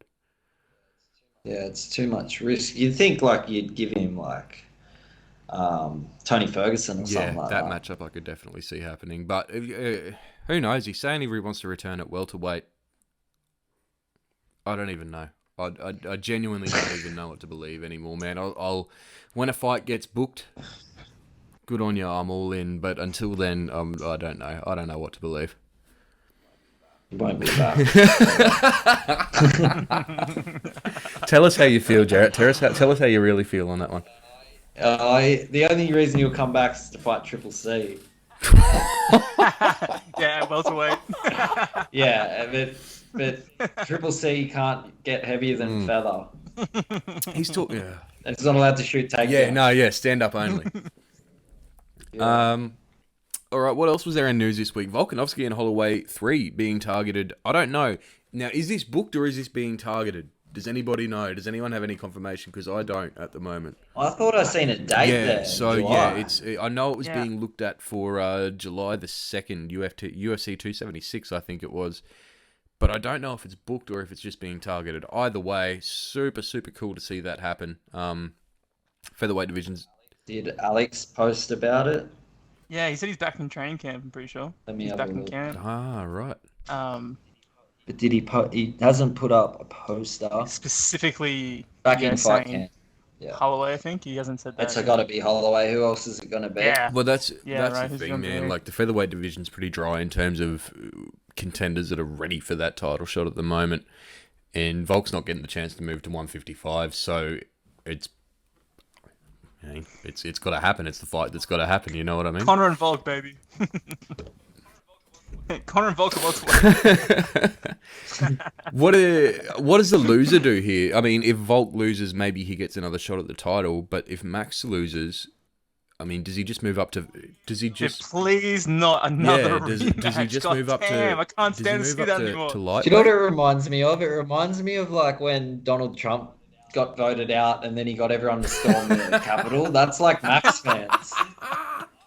Yeah, it's too much risk. You'd think like you'd give him like Tony Ferguson or something like that that. matchup I could definitely see happening. But who knows? He's saying he wants to return at welterweight. I don't even know. I genuinely don't even know what to believe anymore, man. I'll when a fight gets booked, good on you. I'm all in. But until then, I don't know. I don't know what to believe. It won't be bad. Tell us how you feel, Jarrett. Tell us how you really feel on that one. The only reason he'll come back is to fight Triple C. Yeah, welterweight. Yeah, but Triple C can't get heavier than Feather. He's talking. Yeah. And he's not allowed to shoot takedowns. Yeah. No. Yeah. Stand up only. Yeah. All right, what else was there in news this week? Volkanovski and Holloway 3 being targeted. I don't know. Now, is this booked or is this being targeted? Does anybody know? Does anyone have any confirmation? Because I don't at the moment. I thought I seen a date there. So July. I know it was Yeah. being looked at for July the 2nd, UFC 276, I think it was. but I don't know if it's booked or if it's just being targeted. Either way, super, super cool to see that happen. Featherweight divisions. Did Alex post about it? Yeah, he said he's back in training camp. I'm pretty sure. He's back in camp. Ah, right. But did he? He hasn't put up a poster Specifically, back in fight camp. Yeah. Holloway, I think he hasn't said that. It's got to be Holloway. Who else is it going to be? Yeah. Well, that's right. the thing, man. Like the featherweight division's pretty dry in terms of contenders that are ready for that title shot at the moment, and Volk's not getting the chance to move to 155, so it's got to happen. It's the fight that's got to happen. You know what I mean? Conor and Volk, baby. Conor and Volk are both. What does the loser do here? I mean, if Volk loses, maybe he gets another shot at the title. But if Max loses, I mean, does he just move up to? Does he just? Please, not another. Yeah, does he just move up to? I can't stand to see that anymore. Do you know what it reminds me of? It reminds me of like when Donald Trump got voted out and then he got everyone to storm the Capitol. That's like Max fans.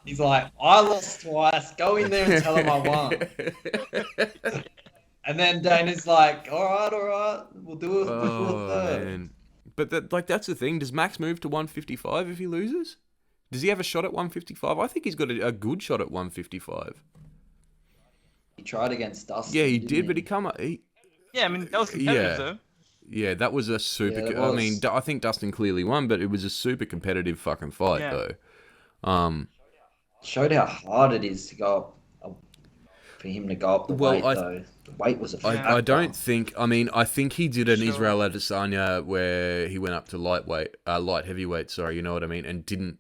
He's like, I lost twice. Go in there and tell him I won. And then Dana's like, all right, we'll do it before third. Man. But that's the thing. Does Max move to 155 if he loses? Does he have a shot at 155? I think he's got a good shot at 155. He tried against Dustin. Yeah, he did, but he come up. Yeah, I mean, that was competitive, though. Yeah, that was a super... I mean, I think Dustin clearly won, but it was a super competitive fucking fight, though. Showed how hard it is to go up, for him to go up the weight, though. The weight was a factor. I don't think... I mean, I think he did an Israel Adesanya where he went up to light heavyweight, sorry, you know what I mean, and didn't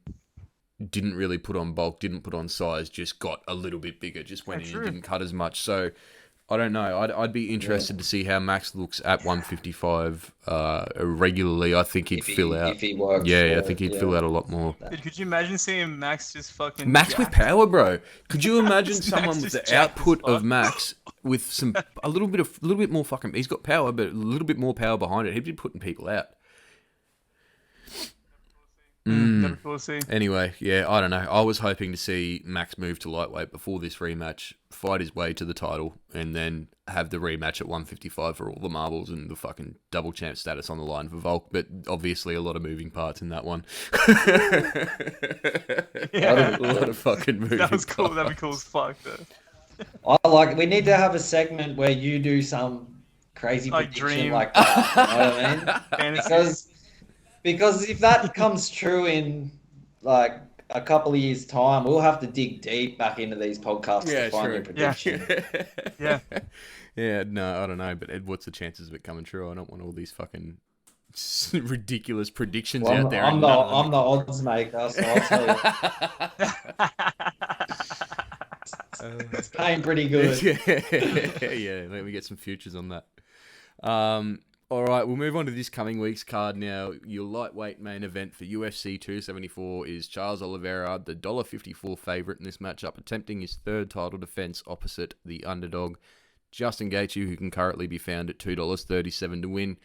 really put on bulk, didn't put on size, just got a little bit bigger, just went in and didn't cut as much. So, I don't know. I'd be interested to see how Max looks at 155 regularly. I think he'd fill out. If he works. Yeah, I think he'd fill out a lot more. Dude, could you imagine seeing Max just fucking... Max with power, bro. Could you imagine someone with the output of Max with a little bit more fucking... He's got power, but a little bit more power behind it. He'd be putting people out. Never cool to see. Anyway, yeah, I don't know. I was hoping to see Max move to lightweight before this rematch, fight his way to the title, and then have the rematch at 155 for all the marbles and the fucking double champ status on the line for Volk. But obviously, a lot of moving parts in that one. Yeah, a lot of fucking moving that was cool. parts. That'd be cool as fuck, though. We need to have a segment where you do some crazy prediction dream. like that. You know what I mean? Because if that comes true in like a couple of years' time, we'll have to dig deep back into these podcasts to find your prediction. Yeah. Yeah, no, I don't know. But Ed, what's the chances of it coming true? I don't want all these fucking ridiculous predictions out there. I'm the odds maker, so I'll tell you. It's paying pretty good. Yeah, let me get some futures on that. All right, we'll move on to this coming week's card now. Your lightweight main event for UFC 274 is Charles Oliveira, the $1.54 favourite in this matchup, attempting his third title defence opposite the underdog, Justin Gaethje, who can currently be found at $2.37 to win.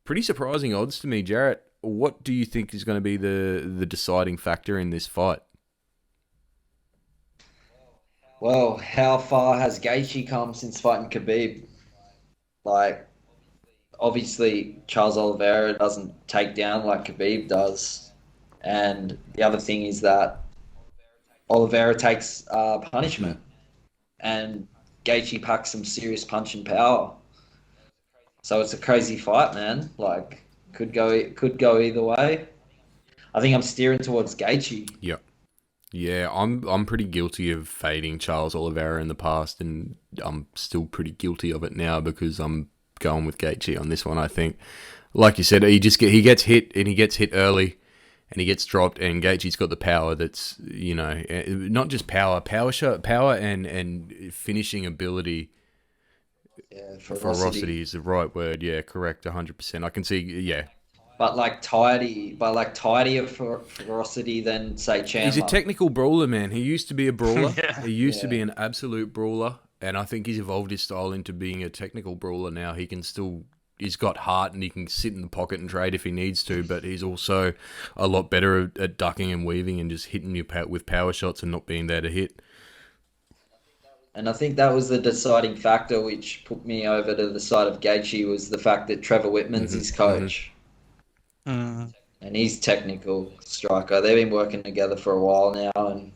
Pretty surprising odds to me, Jarrett. What do you think is going to be the deciding factor in this fight? Well, how far has Gaethje come since fighting Khabib? Obviously, Charles Oliveira doesn't take down like Khabib does. And the other thing is that Oliveira takes punishment. And Gaethje packs some serious punch and power. So it's a crazy fight, man. Could go either way. I think I'm steering towards Gaethje. Yep. Yeah, I'm pretty guilty of fading Charles Oliveira in the past, and I'm still pretty guilty of it now because I'm going with Gaethje on this one. I think, like you said, he gets hit and he gets hit early, and he gets dropped. And Gaethje's got the power that's not just power and finishing ability. Yeah, ferocity is the right word. Yeah, correct, 100%. I can see. Yeah. But tidy of ferocity than say Chandler. He's a technical brawler, man. He used to be a brawler. He used to be an absolute brawler. And I think he's evolved his style into being a technical brawler now. He's got heart and he can sit in the pocket and trade if he needs to, but he's also a lot better at ducking and weaving and just hitting you with power shots and not being there to hit. And I think that was the deciding factor which put me over to the side of Gaethje was the fact that Trevor Whitman's his coach. And he's technical striker. They've been working together for a while now, and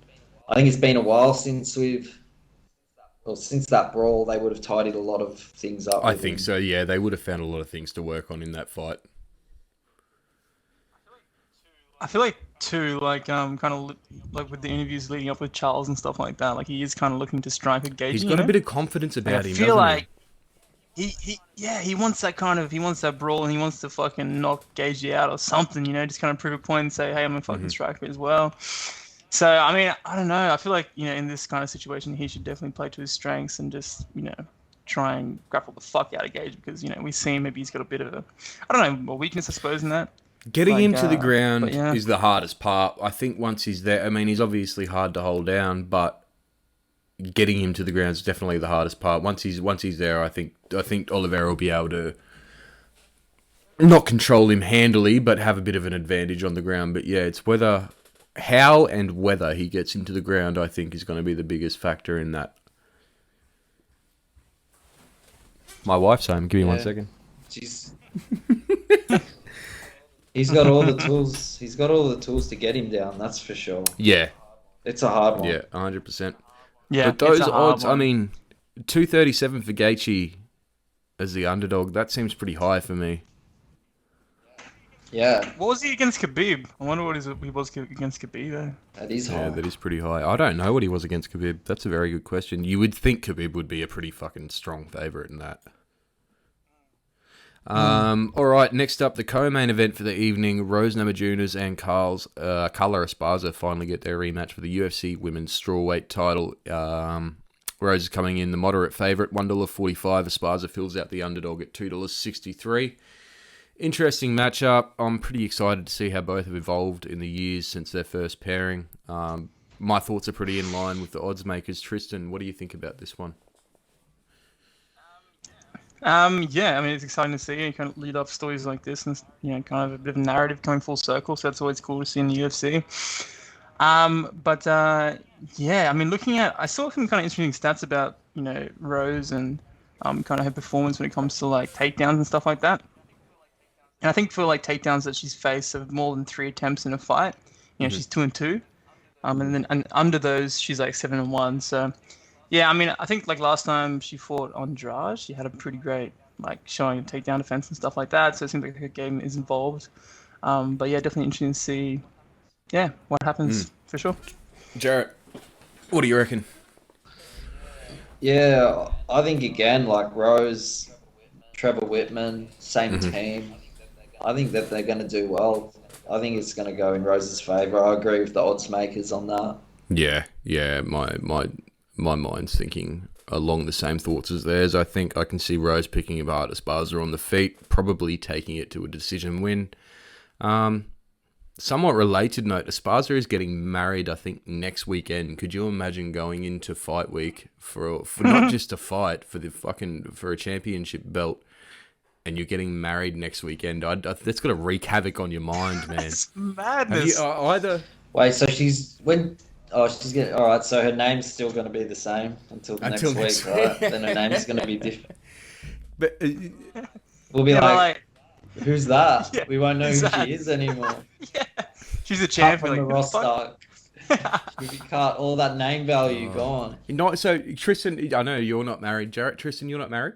I think it's been a while since since that brawl, they would have tidied a lot of things up. I think so, yeah. They would have found a lot of things to work on in that fight. I feel like too, like kind of like with the interviews leading up with Charles and stuff like that, like he is kind of looking to strike a Gaethje. He's got a bit of confidence about him. I feel like he wants that brawl, and he wants to fucking knock Gaethje out or something, just kind of prove a point and say, hey, I'm a fucking striker as well. So, I mean, I don't know. I feel like, in this kind of situation, he should definitely play to his strengths and just, try and grapple the fuck out of Gaethje because, we see maybe he's got a bit of a weakness, I suppose, in that. Getting him to the ground is the hardest part. I think once he's there, I mean, he's obviously hard to hold down, but getting him to the ground is definitely the hardest part. Once he's there, I think Oliveira will be able to not control him handily, but have a bit of an advantage on the ground. But yeah, it's how and whether he gets him to the ground, I think, is going to be the biggest factor in that. My wife's home. Give me 1 second. He's got all the tools. He's got all the tools to get him down. That's for sure. Yeah, it's a hard one. Yeah, 100%. Yeah, but those odds, I mean, 237 for Gaethje as the underdog. That seems pretty high for me. Yeah. What was he against Khabib? I wonder what he was against Khabib, though. That is high. Yeah, that is pretty high. I don't know what he was against Khabib. That's a very good question. You would think Khabib would be a pretty fucking strong favourite in that. All right, next up, the co-main event for the evening. Rose Namajunas and Carla Esparza finally get their rematch for the UFC Women's Strawweight title. Rose is coming in the moderate favourite, $1.45. Esparza fills out the underdog at $2.63. Interesting matchup. I'm pretty excited to see how both have evolved in the years since their first pairing. My thoughts are pretty in line with the odds makers. Tristan, what do you think about this one? Yeah, I mean, it's exciting to see. You kind of lead up stories like this and, kind of a bit of a narrative coming full circle. So that's always cool to see in the UFC. Yeah, I mean, I saw some kind of interesting stats about, Rose and kind of her performance when it comes to like takedowns and stuff like that. And I think for like takedowns that she's faced of more than 3 attempts in a fight, she's 2-2. And under those, she's like 7-1. So, yeah, I mean, I think like last time she fought Andrade, she had a pretty great like showing of takedown defense and stuff like that. So it seems like her game is involved. But yeah, definitely interesting to see, what happens for sure. Jarrett, what do you reckon? Yeah, I think again, like Rose, Trevor Whitman, same team. I think that they're going to do well. I think it's going to go in Rose's favour. I agree with the odds makers on that. Yeah. My mind's thinking along the same thoughts as theirs. I think I can see Rose picking apart Esparza on the feet, probably taking it to a decision win. Somewhat related note, Esparza is getting married, I think, next weekend. Could you imagine going into fight week for not just a fight, for a championship belt, and you're getting married next weekend? That's got to wreak havoc on your mind, man. That's madness. Wait, so she's getting all right. So her name's still going to be the same until next week, right? Then her name's going to be different. But we'll be like, who's that? Yeah, we won't know who she is anymore. Yeah, she's a champion. From the roster. You cut all that name value gone. So Tristan, I know you're not married. Jarrett, Tristan, you're not married?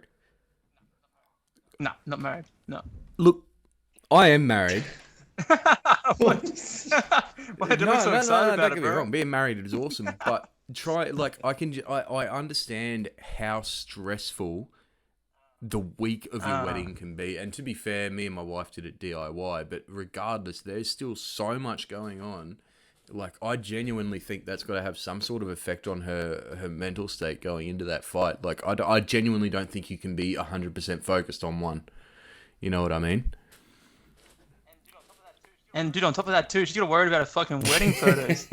No, not married. No. Look, I am married. Why did I so excited about don't it, get me bro? wrong. Being married is awesome, but I understand how stressful the week of your wedding can be. And to be fair, me and my wife did it DIY, but regardless, there's still so much going on. Like, I genuinely think that's got to have some sort of effect on her mental state going into that fight. Like, I genuinely don't think you can be 100% focused on one. You know what I mean? And dude, on top of that too, she's gonna worry about her fucking wedding photos.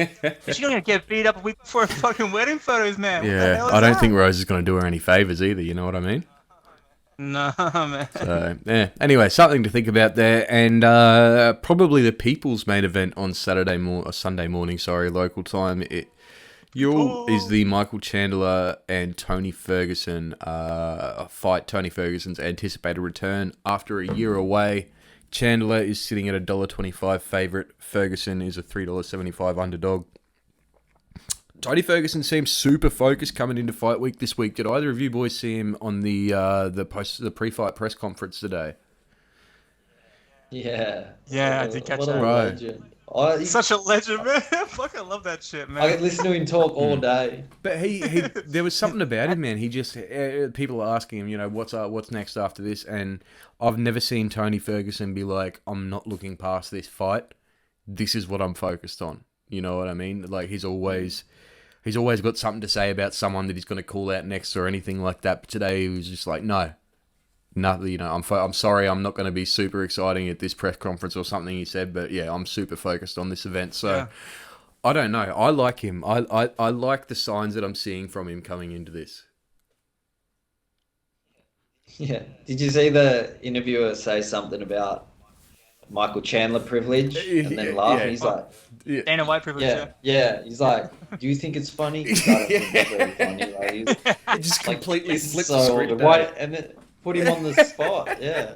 She's gonna get beat up a week before her fucking wedding photos, man. Yeah, I don't think Rose is gonna do her any favors either. You know what I mean? No, man. So, yeah. Anyway, something to think about there, and probably the people's main event on Sunday morning, local time. Is the Michael Chandler and Tony Ferguson fight. Tony Ferguson's anticipated return after a year away. Chandler is sitting at $1.25 favourite. Ferguson is a $3.75 underdog. Tony Ferguson seems super focused coming into fight week this week. Did either of you boys see him on the pre-fight press conference today? Yeah. Yeah, I did catch that. Legend. Such a legend, man. Fuck, I love that shit, man. I could listen to him talk all day. But he there was something about him, man. He just people are asking him, what's next after this, and I've never seen Tony Ferguson be like, I'm not looking past this fight. This is what I'm focused on. You know what I mean? Like he's always got something to say about someone that he's going to call out next or anything like that. But today he was just like, no, nothing. I'm sorry, I'm not going to be super exciting at this press conference or something he said. But yeah, I'm super focused on this event. So yeah. I don't know. I like him. I like the signs that I'm seeing from him coming into this. Yeah. Did you see the interviewer say something about Michael Chandler privilege and then laugh? Yeah. He's like, Dana White privilege. Yeah. He's like, do you think it's funny? I don't think it's very funny. Like, It just completely flipped so the script. and then put him on the spot. Yeah.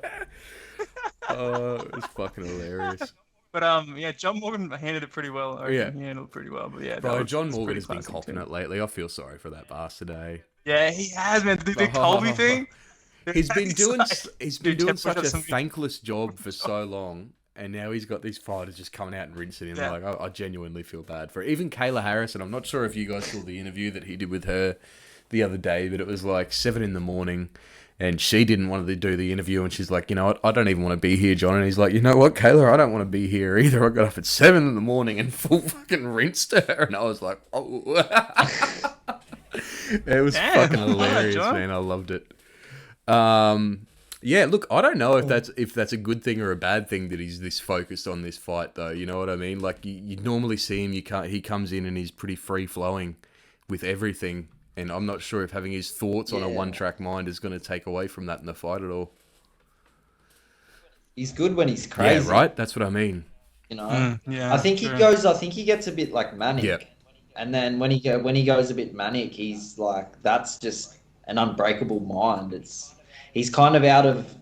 Oh, it was fucking hilarious. But yeah, John Morgan handled it pretty well. He handled it pretty well. But yeah, bro, John Morgan has been copping it lately. I feel sorry for that bastard today. Yeah, he has, man. The big Colby thing. He's been doing such a thankless job for so long, and now he's got these fighters just coming out and rinsing him. Like, I genuinely feel bad for it. Even Kayla Harrison. I'm not sure if you guys saw the interview that he did with her the other day, but it was like 7 a.m, and she didn't want to do the interview, and she's like, you know what, I don't even want to be here, John. And he's like, you know what, Kayla, I don't want to be here either. I got up at 7 a.m. and full fucking rinsed her, and I was like, oh. It was fucking hilarious, man. I loved it. Yeah, look, I don't know if that's a good thing or a bad thing that he's this focused on this fight, though. You know what I mean? Like you normally see him, he comes in and he's pretty free flowing with everything, and I'm not sure if having his thoughts on a one-track mind is going to take away from that in the fight at all. He's good when he's crazy. Yeah, right. That's what I mean. You know, yeah. I think he gets a bit like manic. Yeah. And then when he goes a bit manic, he's like, that's just an unbreakable mind. He's kind of out of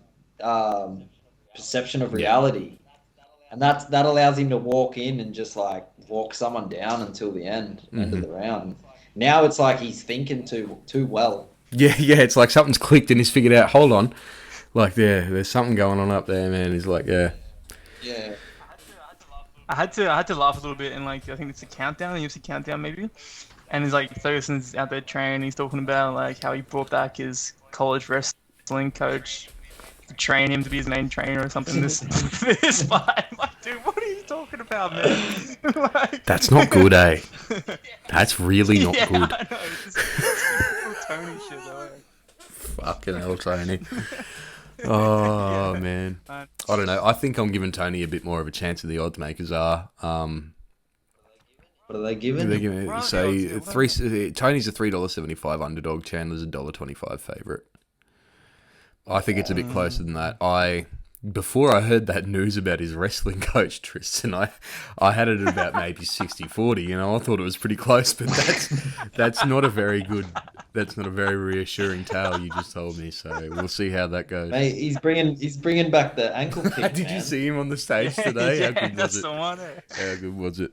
perception of reality, and that allows him to walk in and just like walk someone down until the end of the round. Now it's like he's thinking too well. Yeah. It's like something's clicked and he's figured out. Hold on, like there's something going on up there, man. He's like, yeah. I had to laugh a little bit, and like I think it's a countdown, the UFC countdown maybe, and he's like Ferguson's out there training. He's talking about like how he brought back his college wrestling coach to train him to be his main trainer or something. This fight, I'm like, dude, what are you talking about, man? Like, that's not good, eh? That's really not good. I know. It's just Tony shit, though. Fucking hell, Tony. Oh, man. I don't know. I think I'm giving Tony a bit more of a chance than the odds makers are. What are they giving? They're giving Tony's a $3.75 underdog. Chandler's a $1.25 favourite. I think it's a bit closer than that. Before I heard that news about his wrestling coach, Tristan, I had it at about maybe 60-40. You know, I thought it was pretty close, but that's not a very reassuring tale you just told me. So we'll see how that goes. Mate, he's bringing back the ankle kick. Did you see him on the stage today? Yeah, how good was that's it? the one. How good was it?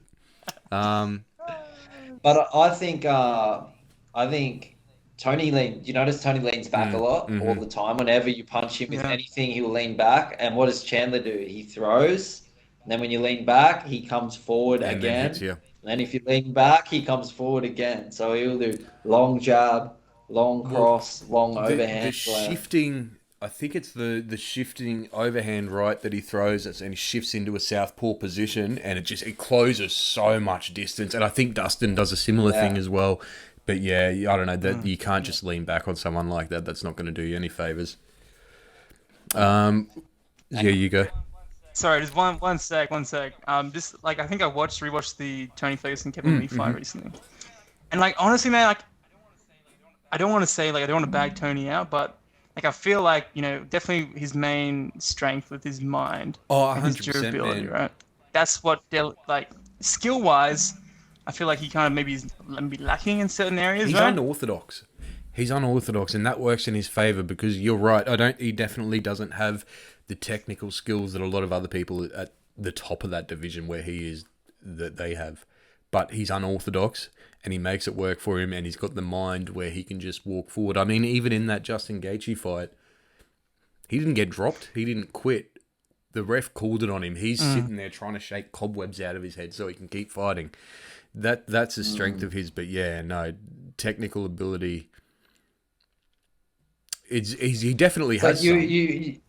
But I think Tony you notice Tony leans back a lot all the time. Whenever you punch him with anything, he'll lean back. And what does Chandler do? He throws. And then when you lean back, he comes forward again. And then if you lean back, he comes forward again. So he'll do long jab, long cross, long overhand. The shifting, I think it's the shifting overhand right that he throws, and he shifts into a southpaw position, and it closes so much distance. And I think Dustin does a similar thing as well. But yeah, I don't know, that you can't just lean back on someone like that. That's not going to do you any favors. Yeah, you go. Sorry, just one sec. Just like I think I rewatched the Tony Ferguson Kevin Lee fight recently, and like honestly, man, like I don't want to bag Tony out, but like I feel like, you know, definitely his main strength with his mind, and 100%, his durability, man. Right? That's what like skill wise. I feel like he kind of maybe is lacking in certain areas. He's right? unorthodox. He's unorthodox, and that works in his favor because you're right. He definitely doesn't have the technical skills that a lot of other people at the top of that division where he is that they have. But he's unorthodox, and he makes it work for him, and he's got the mind where he can just walk forward. I mean, even in that Justin Gaethje fight, he didn't get dropped. He didn't quit. The ref called it on him. He's sitting there trying to shake cobwebs out of his head so he can keep fighting. That's a strength of his. But yeah, no, technical ability. He definitely has. You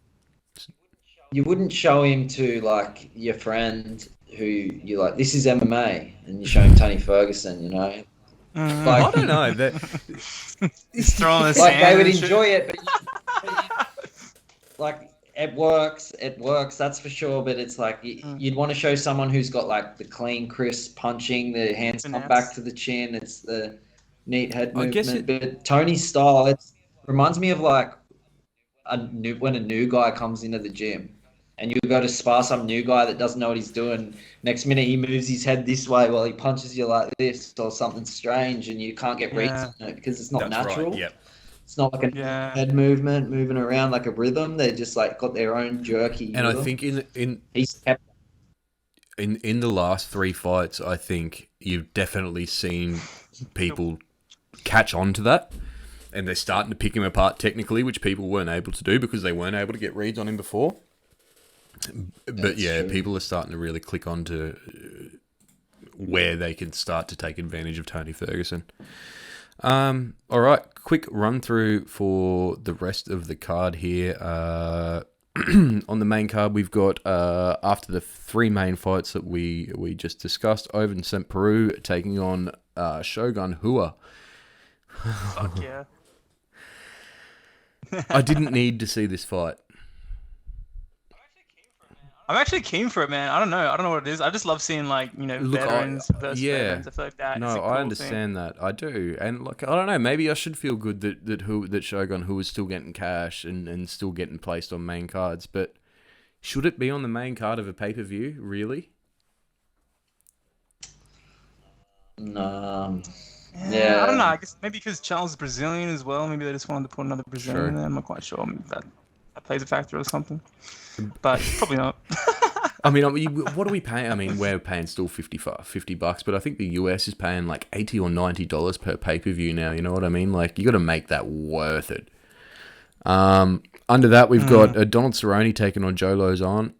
wouldn't show him to like your friend who you like. This is MMA, and you show him Tony Ferguson. You know, like I don't know that. He's throwing his like they hand would and shit. enjoy it, but like it works. It works. That's for sure. But it's like you'd want to show someone who's got like the clean, crisp punching. The hands come back to the chin. It's the neat head movement. But Tony's style, it reminds me of like when a new guy comes into the gym. And you go to spar some new guy that doesn't know what he's doing. Next minute, he moves his head this way while he punches you like this or something strange, and you can't get reads on it because it's not natural. Right, yep. It's not like a head movement, moving around like a rhythm. They're just like got their own jerky. And rhythm. I think in the last 3 fights, I think you've definitely seen people catch on to that. And they're starting to pick him apart technically, which people weren't able to do because they weren't able to get reads on him before. But yeah, people are starting to really click on to where they can start to take advantage of Tony Ferguson. All right, quick run through for the rest of the card here. On the main card, we've got after the 3 main fights that we just discussed, Oven St. Peru taking on Shogun Hua. Fuck yeah. I didn't need to see this fight. I'm actually keen for it, man. I don't know what it is. I just love seeing veterans versus veterans. I feel like that. No, I understand that. I do, and I don't know. Maybe I should feel good that Shogun Who is still getting cash and still getting placed on main cards. But should it be on the main card of a pay-per-view? Really? No. Yeah, I don't know. I guess maybe because Charles is Brazilian as well. Maybe they just wanted to put another Brazilian in there. I'm not quite sure. Maybe that plays a factor or something. But probably not. I mean, what are we paying? I mean, we're paying still $50, but I think the US is paying like $80 or $90 per pay-per-view now. You know what I mean? Like, you got to make that worth it. Under that, we've got Donald Cerrone taking on Joe Lozon.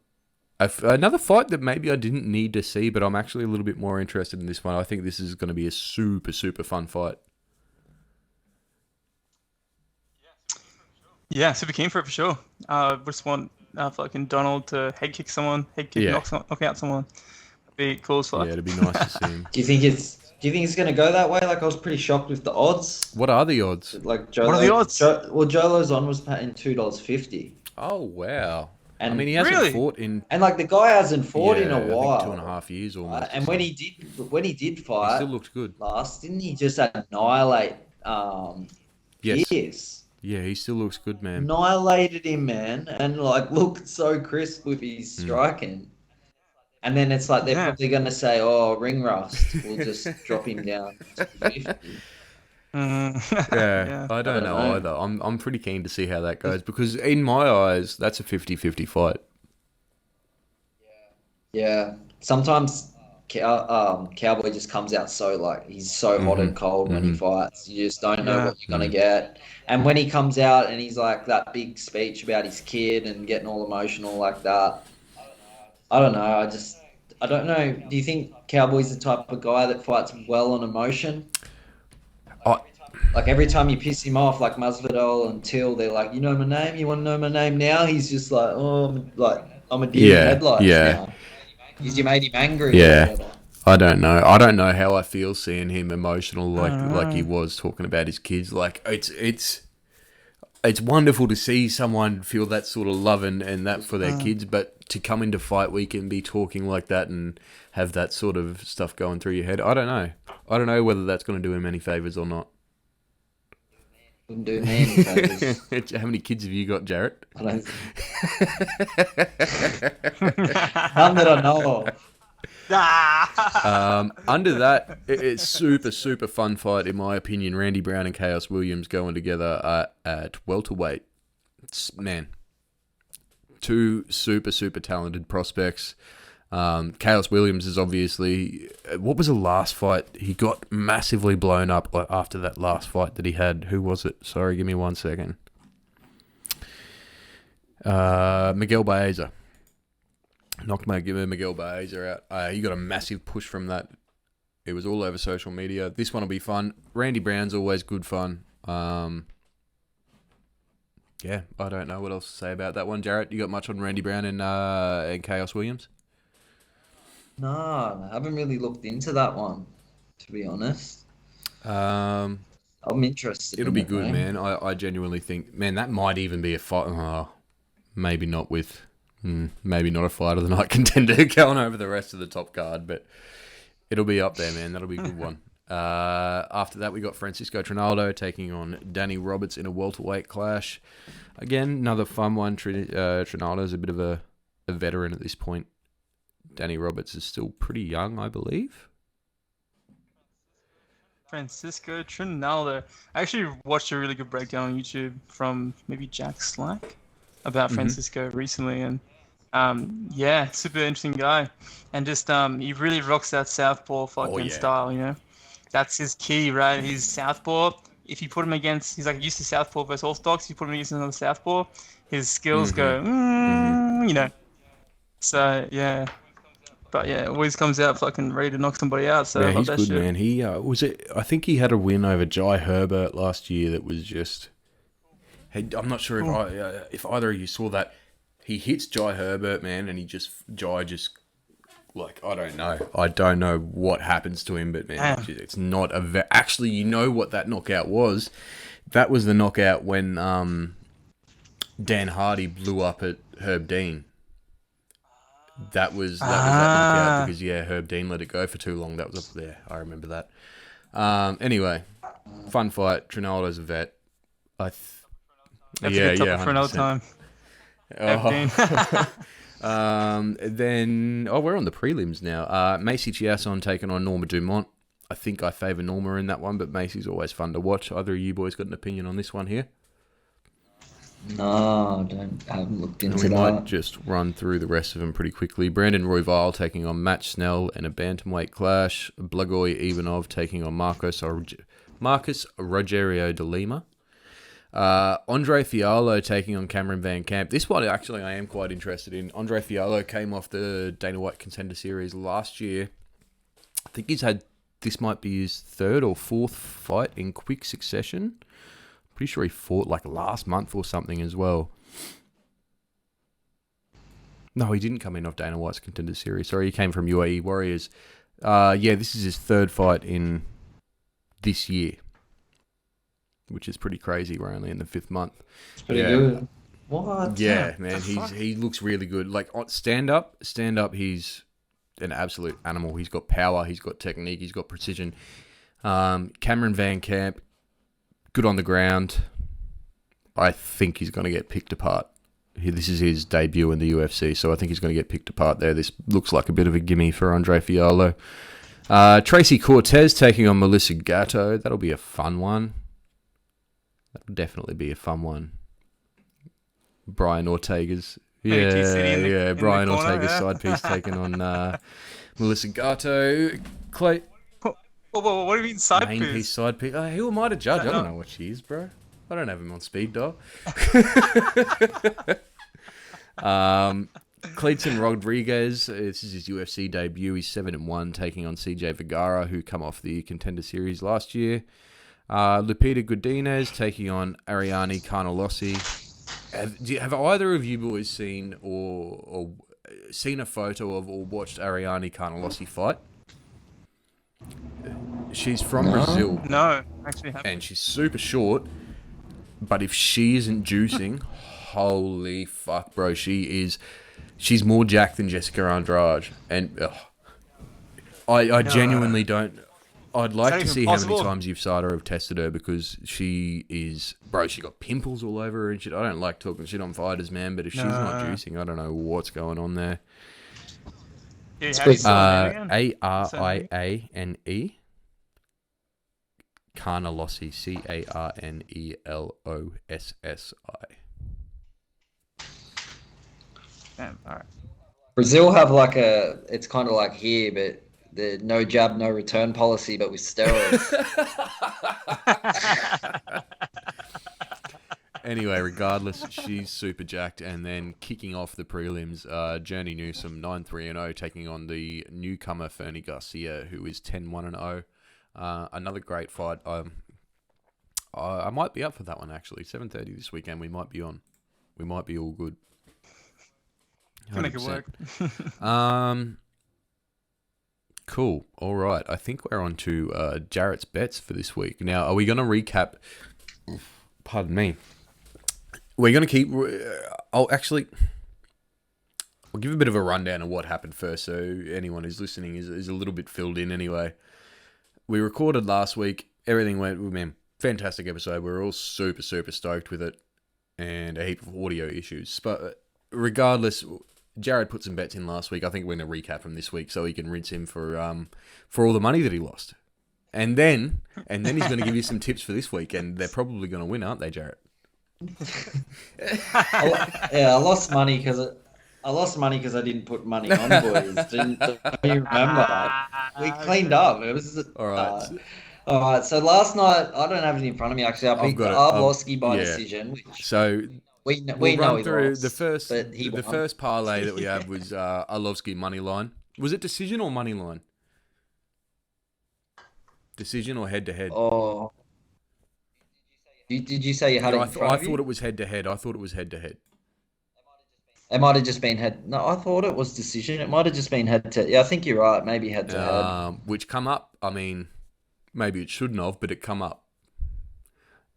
Another fight that maybe I didn't need to see, but I'm actually a little bit more interested in this one. I think this is going to be a super, super fun fight. Yeah, super keen for it for sure. Just want fucking Donald to head kick, knock out someone. That'd be cool as fuck. Yeah, it'd be nice to see him. Do you think it's going to go that way? Like, I was pretty shocked with the odds. What are the odds? Like, what are the odds? Joe Lozon was paying $2.50. Oh wow! And I mean, he hasn't fought in, and like the guy hasn't fought in a while. I think 2.5 years almost. And when he did fight, he still looked good. Last, didn't he just annihilate? Yes. Pierce? Yeah, he still looks good, man. Annihilated him, man, and like looked so crisp with his striking. And then it's like they're probably going to say, "Oh, ring rust. We'll just drop him down to 50." Yeah, I don't know either. I'm pretty keen to see how that goes because in my eyes, that's a 50-50 fight. Yeah. Sometimes Cowboy just comes out so like he's so hot and cold when he fights. You just don't know what you're gonna get. And when he comes out and he's like that big speech about his kid and getting all emotional like that, I don't know. I don't know. Do you think Cowboy's the type of guy that fights well on emotion? Like every time you piss him off, like Masvidal and Till, they're like, "You know my name? You want to know my name now?" He's just like, "Oh, I'm a deer in headlights now." Because you made him angry. Yeah. I don't know. I don't know how I feel seeing him emotional like he was talking about his kids. Like it's wonderful to see someone feel that sort of love and that for their kids, but to come into fight week and be talking like that and have that sort of stuff going through your head, I don't know. I don't know whether that's going to do him any favors or not. Wouldn't do me any favors. How many kids have you got, Jarrett? I don't None that I know of. Under that, it's super fun fight in my opinion. Randy Brown and Chaos Williams going together at welterweight. Man, two super talented prospects. Chaos Williams is obviously... What was the last fight? He got massively blown up after that last fight that he had. Who was it? Sorry, give me 1 second. Miguel Baeza. Knocked Miguel Baeza out. He got a massive push from that. It was all over social media. This one will be fun. Randy Brown's always good fun. Yeah, I don't know what else to say about that one. Jarrett, you got much on Randy Brown and Chaos Williams? No, I haven't really looked into that one, to be honest. I'm interested. It'll be good, man. I genuinely think, man, that might even be a fight. Maybe not a fight of the night contender going over the rest of the top card, but it'll be up there, man. That'll be a good one. After that, we got Francisco Trinaldo taking on Danny Roberts in a welterweight clash. Again, another fun one. Trinaldo's a bit of a veteran at this point. Danny Roberts is still pretty young, I believe. Francisco Trinaldo. I actually watched a really good breakdown on YouTube from maybe Jack Slack about Francisco recently, and super interesting guy, and just he really rocks that southpaw fucking style, you know. That's his key, right? He's southpaw. If you put him against, he's like used to southpaw versus orthodox. You put him against another southpaw, his skills go, you know. So yeah, but yeah, always comes out fucking ready to knock somebody out. So yeah, he's good, man. He I think he had a win over Jai Herbert last year. That was just. Hey, I'm not sure if either of you saw that. He hits Jai Herbert, man, and Jai just like, I don't know what happens to him, but man, it's not actually, you know what that knockout was? That was the knockout when Dan Hardy blew up at Herb Dean. That was that knockout because Herb Dean let it go for too long. That was up there. I remember that. Anyway, fun fight. Trinaldo's a vet. That's a good topic for another time. Then we're on the prelims now. Macy Chiasson taking on Norma Dumont. I think I favour Norma in that one, but Macy's always fun to watch. Either of you boys got an opinion on this one here? No, I haven't looked into that. We might just run through the rest of them pretty quickly. Brandon Royval taking on Matt Snell in a bantamweight clash. Blagoy Ivanov taking on Marcus Rogerio de Lima. Andre Fiallo taking on Cameron Van Camp. This one, actually, I am quite interested in. Andre Fiallo came off the Dana White Contender Series last year. I think this might be his third or fourth fight in quick succession. Pretty sure he fought like last month or something as well. No, he didn't come in off Dana White's Contender Series. Sorry, he came from UAE Warriors. This is his third fight in this year, which is pretty crazy. We're only in the 5th month. It's pretty good. What? Yeah, man, he looks really good. Like stand up, he's an absolute animal. He's got power, he's got technique, he's got precision. Cameron Van Camp, good on the ground. I think he's going to get picked apart. This is his debut in the UFC, so I think he's going to get picked apart there. This looks like a bit of a gimme for Andre Fiallo. Tracy Cortez taking on Melissa Gatto. That'll be a fun one. That'll definitely be a fun one. Brian Ortega's. Brian Ortega's side piece taking on Melissa Gatto. Clay. What do you mean side piece? Main piece, side piece. Who am I to judge? I don't know what she is, bro. I don't have him on speed dial. Clayton Rodriguez, this is his UFC debut. He's 7-1, taking on CJ Vergara, who come off the Contender Series last year. Lupita Godinez taking on Ariane Carnelossi. Have either of you boys seen or seen a photo of or watched Ariane Carnelossi fight? She's from Brazil. No, actually haven't. And she's super short. But if she isn't juicing, holy fuck, bro, she's more jacked than Jessica Andrade. And I genuinely don't. I'd like to see how many times you've started or have tested her, because she is, bro, she got pimples all over her and shit. I don't like talking shit on fighters, man, but if she's not juicing, I don't know what's going on there. Yeah, how do you spell his name again? Ariane. Carnelossi, Carnelossi. Damn, all right. Brazil have like it's kind of like here, but the no jab, no return policy, but with steroids. Anyway, regardless, she's super jacked. And then kicking off the prelims, Journey Newsom, 9-3-0, taking on the newcomer Fernie Garcia, who is 10-1-0. Another great fight. I might be up for that one, actually. 7:30 this weekend, we might be on. We might be all good. Can make it work. Cool. All right. I think we're on to Jarrett's bets for this week. Now, are we going to recap? Pardon me. We're going to keep... I'll give a bit of a rundown of what happened first, so anyone who's listening is a little bit filled in anyway. We recorded last week. Everything went... Man, fantastic episode. We were all super, super stoked with it. And a heap of audio issues. But regardless... Jarrett put some bets in last week. I think we're going to recap him this week so he can rinse him for all the money that he lost. And then he's going to give you some tips for this week, and they're probably going to win, aren't they, Jarrett? I lost money because I didn't put money on, boys. Don't you remember? We cleaned up. It was all right. All right. So last night, I don't have it in front of me actually. I picked Arlovski by decision. So. We we'll know run through lost, the first parlay that we had was Arlovski money line. Was it decision or money line? Decision or head to head? Oh, did you say you had it? I thought it was head to head. It might have just been head. No, I thought it was decision. It might have just been head to. Yeah, I think you're right. Maybe head to head. Which come up. I mean, maybe it shouldn't have, but it come up.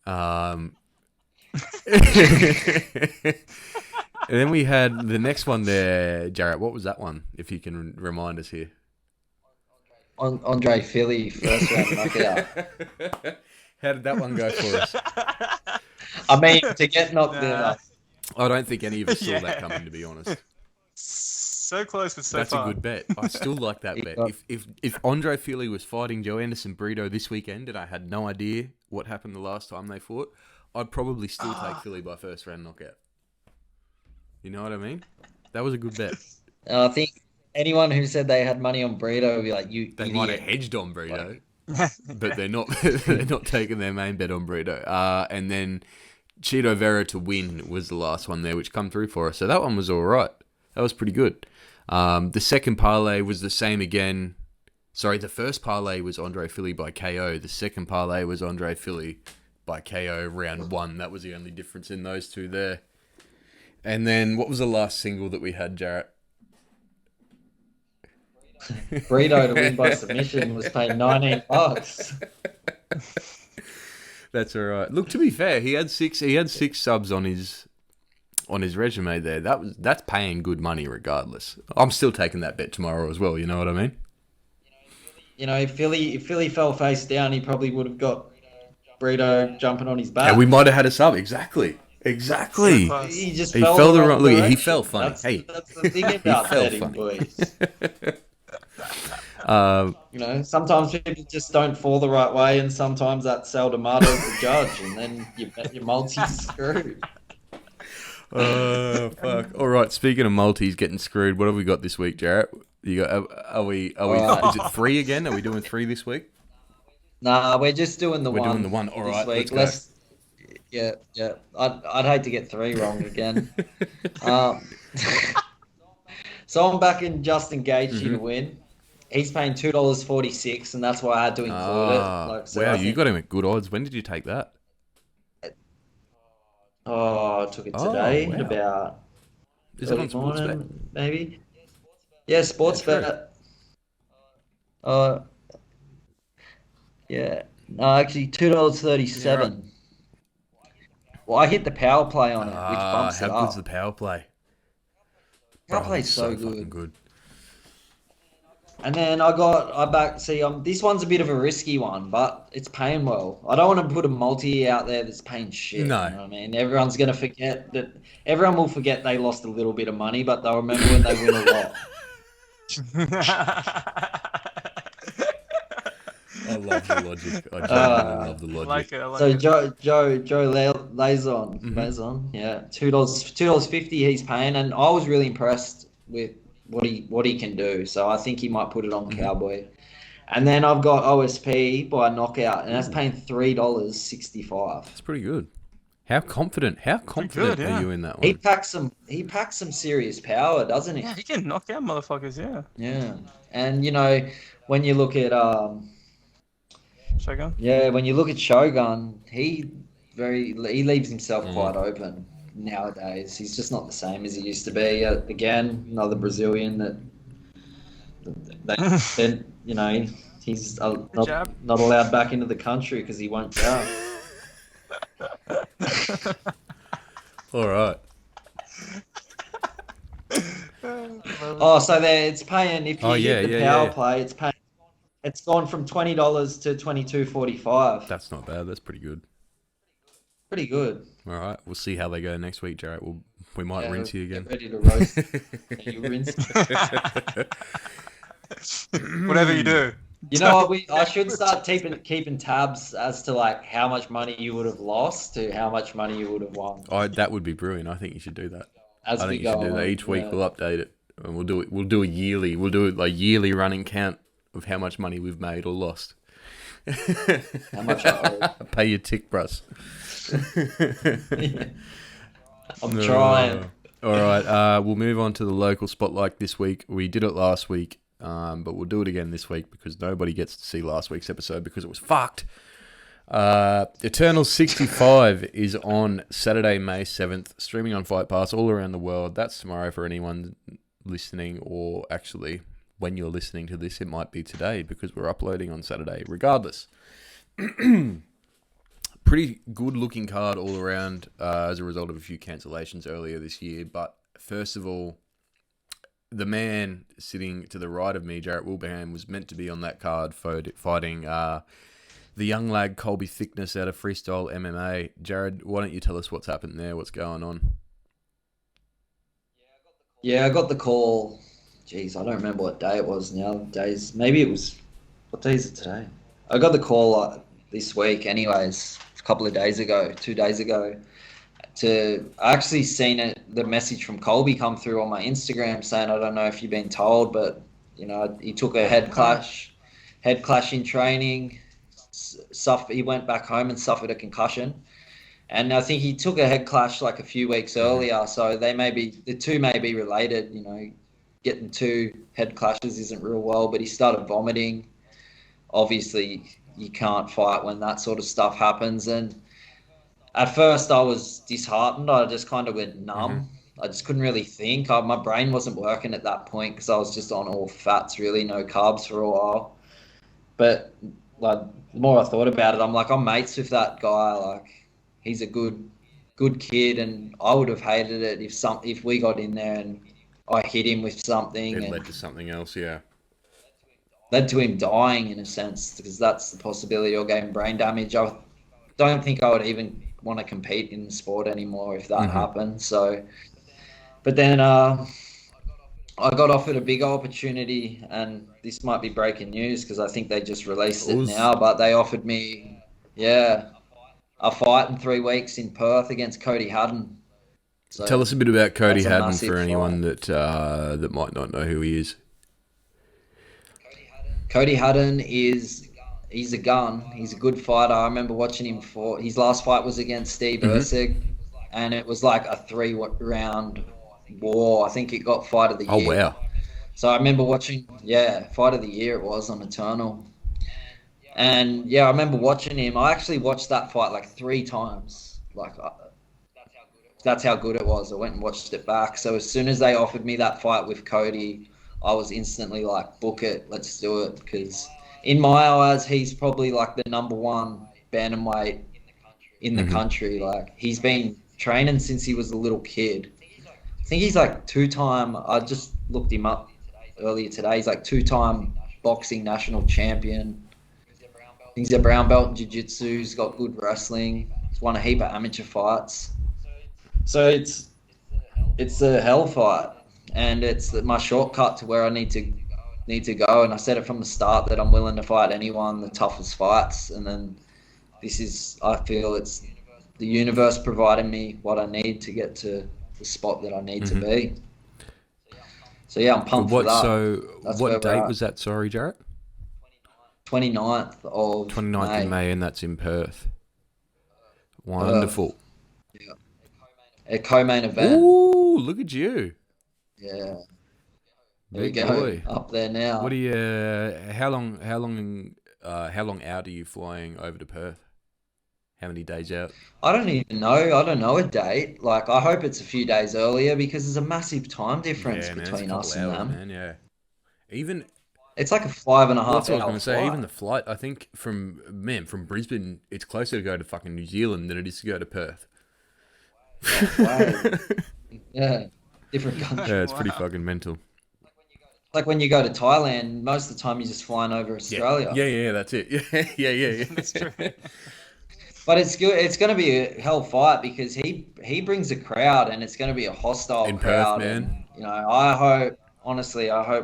And then we had the next one there, Jarrett. What was that one? If you can remind us here. Andre Philly, first round knockout. How did that one go for us? I mean, to get knocked out. I don't think any of us saw that coming, to be honest. So close, but so That's far. a good bet. I still like that bet. If Andre Philly was fighting Joe Anderson Brito this weekend and I had no idea what happened the last time they fought, I'd probably still take Philly by first round knockout. You know what I mean? That was a good bet. I think anyone who said they had money on Brito would be like, you They idiot. might have hedged on Brito, but they're not they're not taking their main bet on Brito. And then Cheeto Vera to win was the last one there, which come through for us. So that one was all right. That was pretty good. The second parlay was the same again. Sorry, the first parlay was Andre Philly by KO. The second parlay was Andre Philly by KO round 1. That was the only difference in those two there. And then what was the last single that we had, Jarrett? Brito to win by submission was paying $19. That's all right. Look, to be fair, he had six subs on his resume there. That's paying good money regardless. I'm still taking that bet tomorrow as well, you know what I mean? You know, if Philly fell face down, he probably would have got Brito jumping on his back. And we might have had a sub. Exactly. He fell the wrong direction. Look, he fell funny. That's the thing about betting, boys. You know, sometimes people just don't fall the right way, and sometimes that's Saldamado's the judge, and then your multi's screwed. Oh fuck! All right. Speaking of multis getting screwed, what have we got this week, Jarrett? You got? Are we? Is it 3 again? Are we doing 3 this week? Nah, we're just doing the one. We're doing the one. All right. Week. Let's go. Yeah. I'd hate to get 3 wrong again. So I'm backing Justin Gaethje to win. He's paying $2.46, and that's why I had to include it. Wow, you got him at good odds. When did you take that? I took it today at about. Is it on Sportsbet? Maybe. Yeah, Sportsbet. Yeah. No, actually, $2.37. Yeah, right. Well, I hit the power play on it, which bumps it up. How good's the power play? Power play's so fucking good. And then this one's a bit of a risky one, but it's paying well. I don't want to put a multi out there that's paying shit. No. You know what I mean? Everyone's going to forget that. Everyone will forget they lost a little bit of money, but they'll remember when they win a lot. I love the logic. I genuinely love the logic. I like it. So Joe Lazon, yeah, $2.50 he's paying, and I was really impressed with what he can do. So I think he might put it on Cowboy. And then I've got OSP by knockout, and that's paying $3.65. That's pretty good. How confident are you in that one? He packs some serious power, doesn't he? Yeah, he can knock out motherfuckers. Yeah. Yeah, and when you look at Shogun. Yeah, when you look at Shogun, he leaves himself quite open nowadays. He's just not the same as he used to be. Again, another Brazilian he's not allowed back into the country because he won't tell. All right. So it's paying if you hit the power play. It's paying. It's gone from $20 to $22.45. That's not bad. That's pretty good. Pretty good. All right, we'll see how they go next week, Jarrett. We might rinse you again. Get ready to roast. You rinse. Whatever you do. You know what? I should start keeping tabs as to like how much money you would have lost to how much money you would have won. That would be brilliant. I think you should do that. I think you should do that. Each week we'll update it, and we'll do a yearly. We'll do a yearly running count of how much money we've made or lost. How much I owe. Pay your tick, bruss. I'm trying. All right, we'll move on to the local spotlight this week. We did it last week, but we'll do it again this week because nobody gets to see last week's episode because it was fucked. Eternal 65 is on Saturday, May 7th, streaming on Fight Pass all around the world. That's tomorrow for anyone listening, or actually, when you're listening to this, it might be today because we're uploading on Saturday. Regardless, pretty good looking card all around as a result of a few cancellations earlier this year. But first of all, the man sitting to the right of me, Jarrett Wilbraham, was meant to be on that card fighting the young lad Colby Thickness out of Freestyle MMA. Jarrett, why don't you tell us what's happened there? What's going on? Yeah, I got the call. Jeez, I don't remember what day it was now. Maybe it was... What day is it today? I got the call this week anyways, a couple of days ago, 2 days ago. I actually seen the message from Colby come through on my Instagram saying, I don't know if you've been told, but, he took a head clash in training. He went back home and suffered a concussion. And I think he took a head clash like a few weeks earlier, so the two may be related, Getting 2 head clashes isn't real well, but he started vomiting. Obviously, you can't fight when that sort of stuff happens. And at first, I was disheartened. I just kind of went numb. I just couldn't really think. My brain wasn't working at that point because I was just on all fats, really, no carbs for a while. But like, the more I thought about it, I'm like, I'm mates with that guy. Like, he's a good kid, and I would have hated it if we got in there and I hit him with something. It led to something else, yeah. Led to him dying in a sense, because that's the possibility, or getting brain damage. I don't think I would even want to compete in the sport anymore if that happened. So, but then I got offered a big opportunity, and this might be breaking news because I think they just released it now, but they offered me, a fight in 3 weeks in Perth against Cody Haddon. So tell us a bit about Cody Haddon for anyone that might not know who he is. Cody Haddon he's a gun. He's a good fighter. I remember watching him his last fight was against Steve Erceg, and it was like a 3-round war. I think it got Fight of the Year. Oh, wow. So I remember watching, Fight of the Year it was on Eternal. And I remember watching him. I actually watched that fight like 3 times. Like, that's how good it was. I went and watched it back. So as soon as they offered me that fight with Cody, I was instantly like, book it, let's do it. Because in my eyes, he's probably like the number 1 bantamweight in the country. Like, he's been training since he was a little kid. I think he's like 2-time, I just looked him up earlier today. He's like 2-time boxing national champion. He's a brown belt in jiu-jitsu. He's got good wrestling. He's won a heap of amateur fights. So it's a hell fight. and it's my shortcut to where I need to go. And I said it from the start that I'm willing to fight anyone, the toughest fights. And then I feel it's the universe providing me what I need to get to the spot that I need to be. So yeah, I'm pumped for that. So what date was that? Sorry, Jarrett. 29th of May, and that's in Perth. Wonderful. Yeah. A co-main event. Ooh, look at you. Yeah. There Big we go. boy. Up there now. What do you? How long out are you flying over to Perth? How many days out? I don't even know. I don't know a date. Like, I hope it's a few days earlier because there's a massive time difference between us and them. Man, yeah. Even it's like a 5.5 hour that's what I was going to say. flight. Even the flight, I think from Brisbane, it's closer to go to fucking New Zealand than it is to go to Perth. Wow. Yeah, different country. Yeah, it's pretty fucking mental. Like when you go to Thailand, most of the time you're just flying over Australia. Yeah, that's it. Yeah. That's true. But it's good. It's going to be a hell fight because he brings a crowd, and it's going to be a hostile In crowd. Perth, man. And, you know, I hope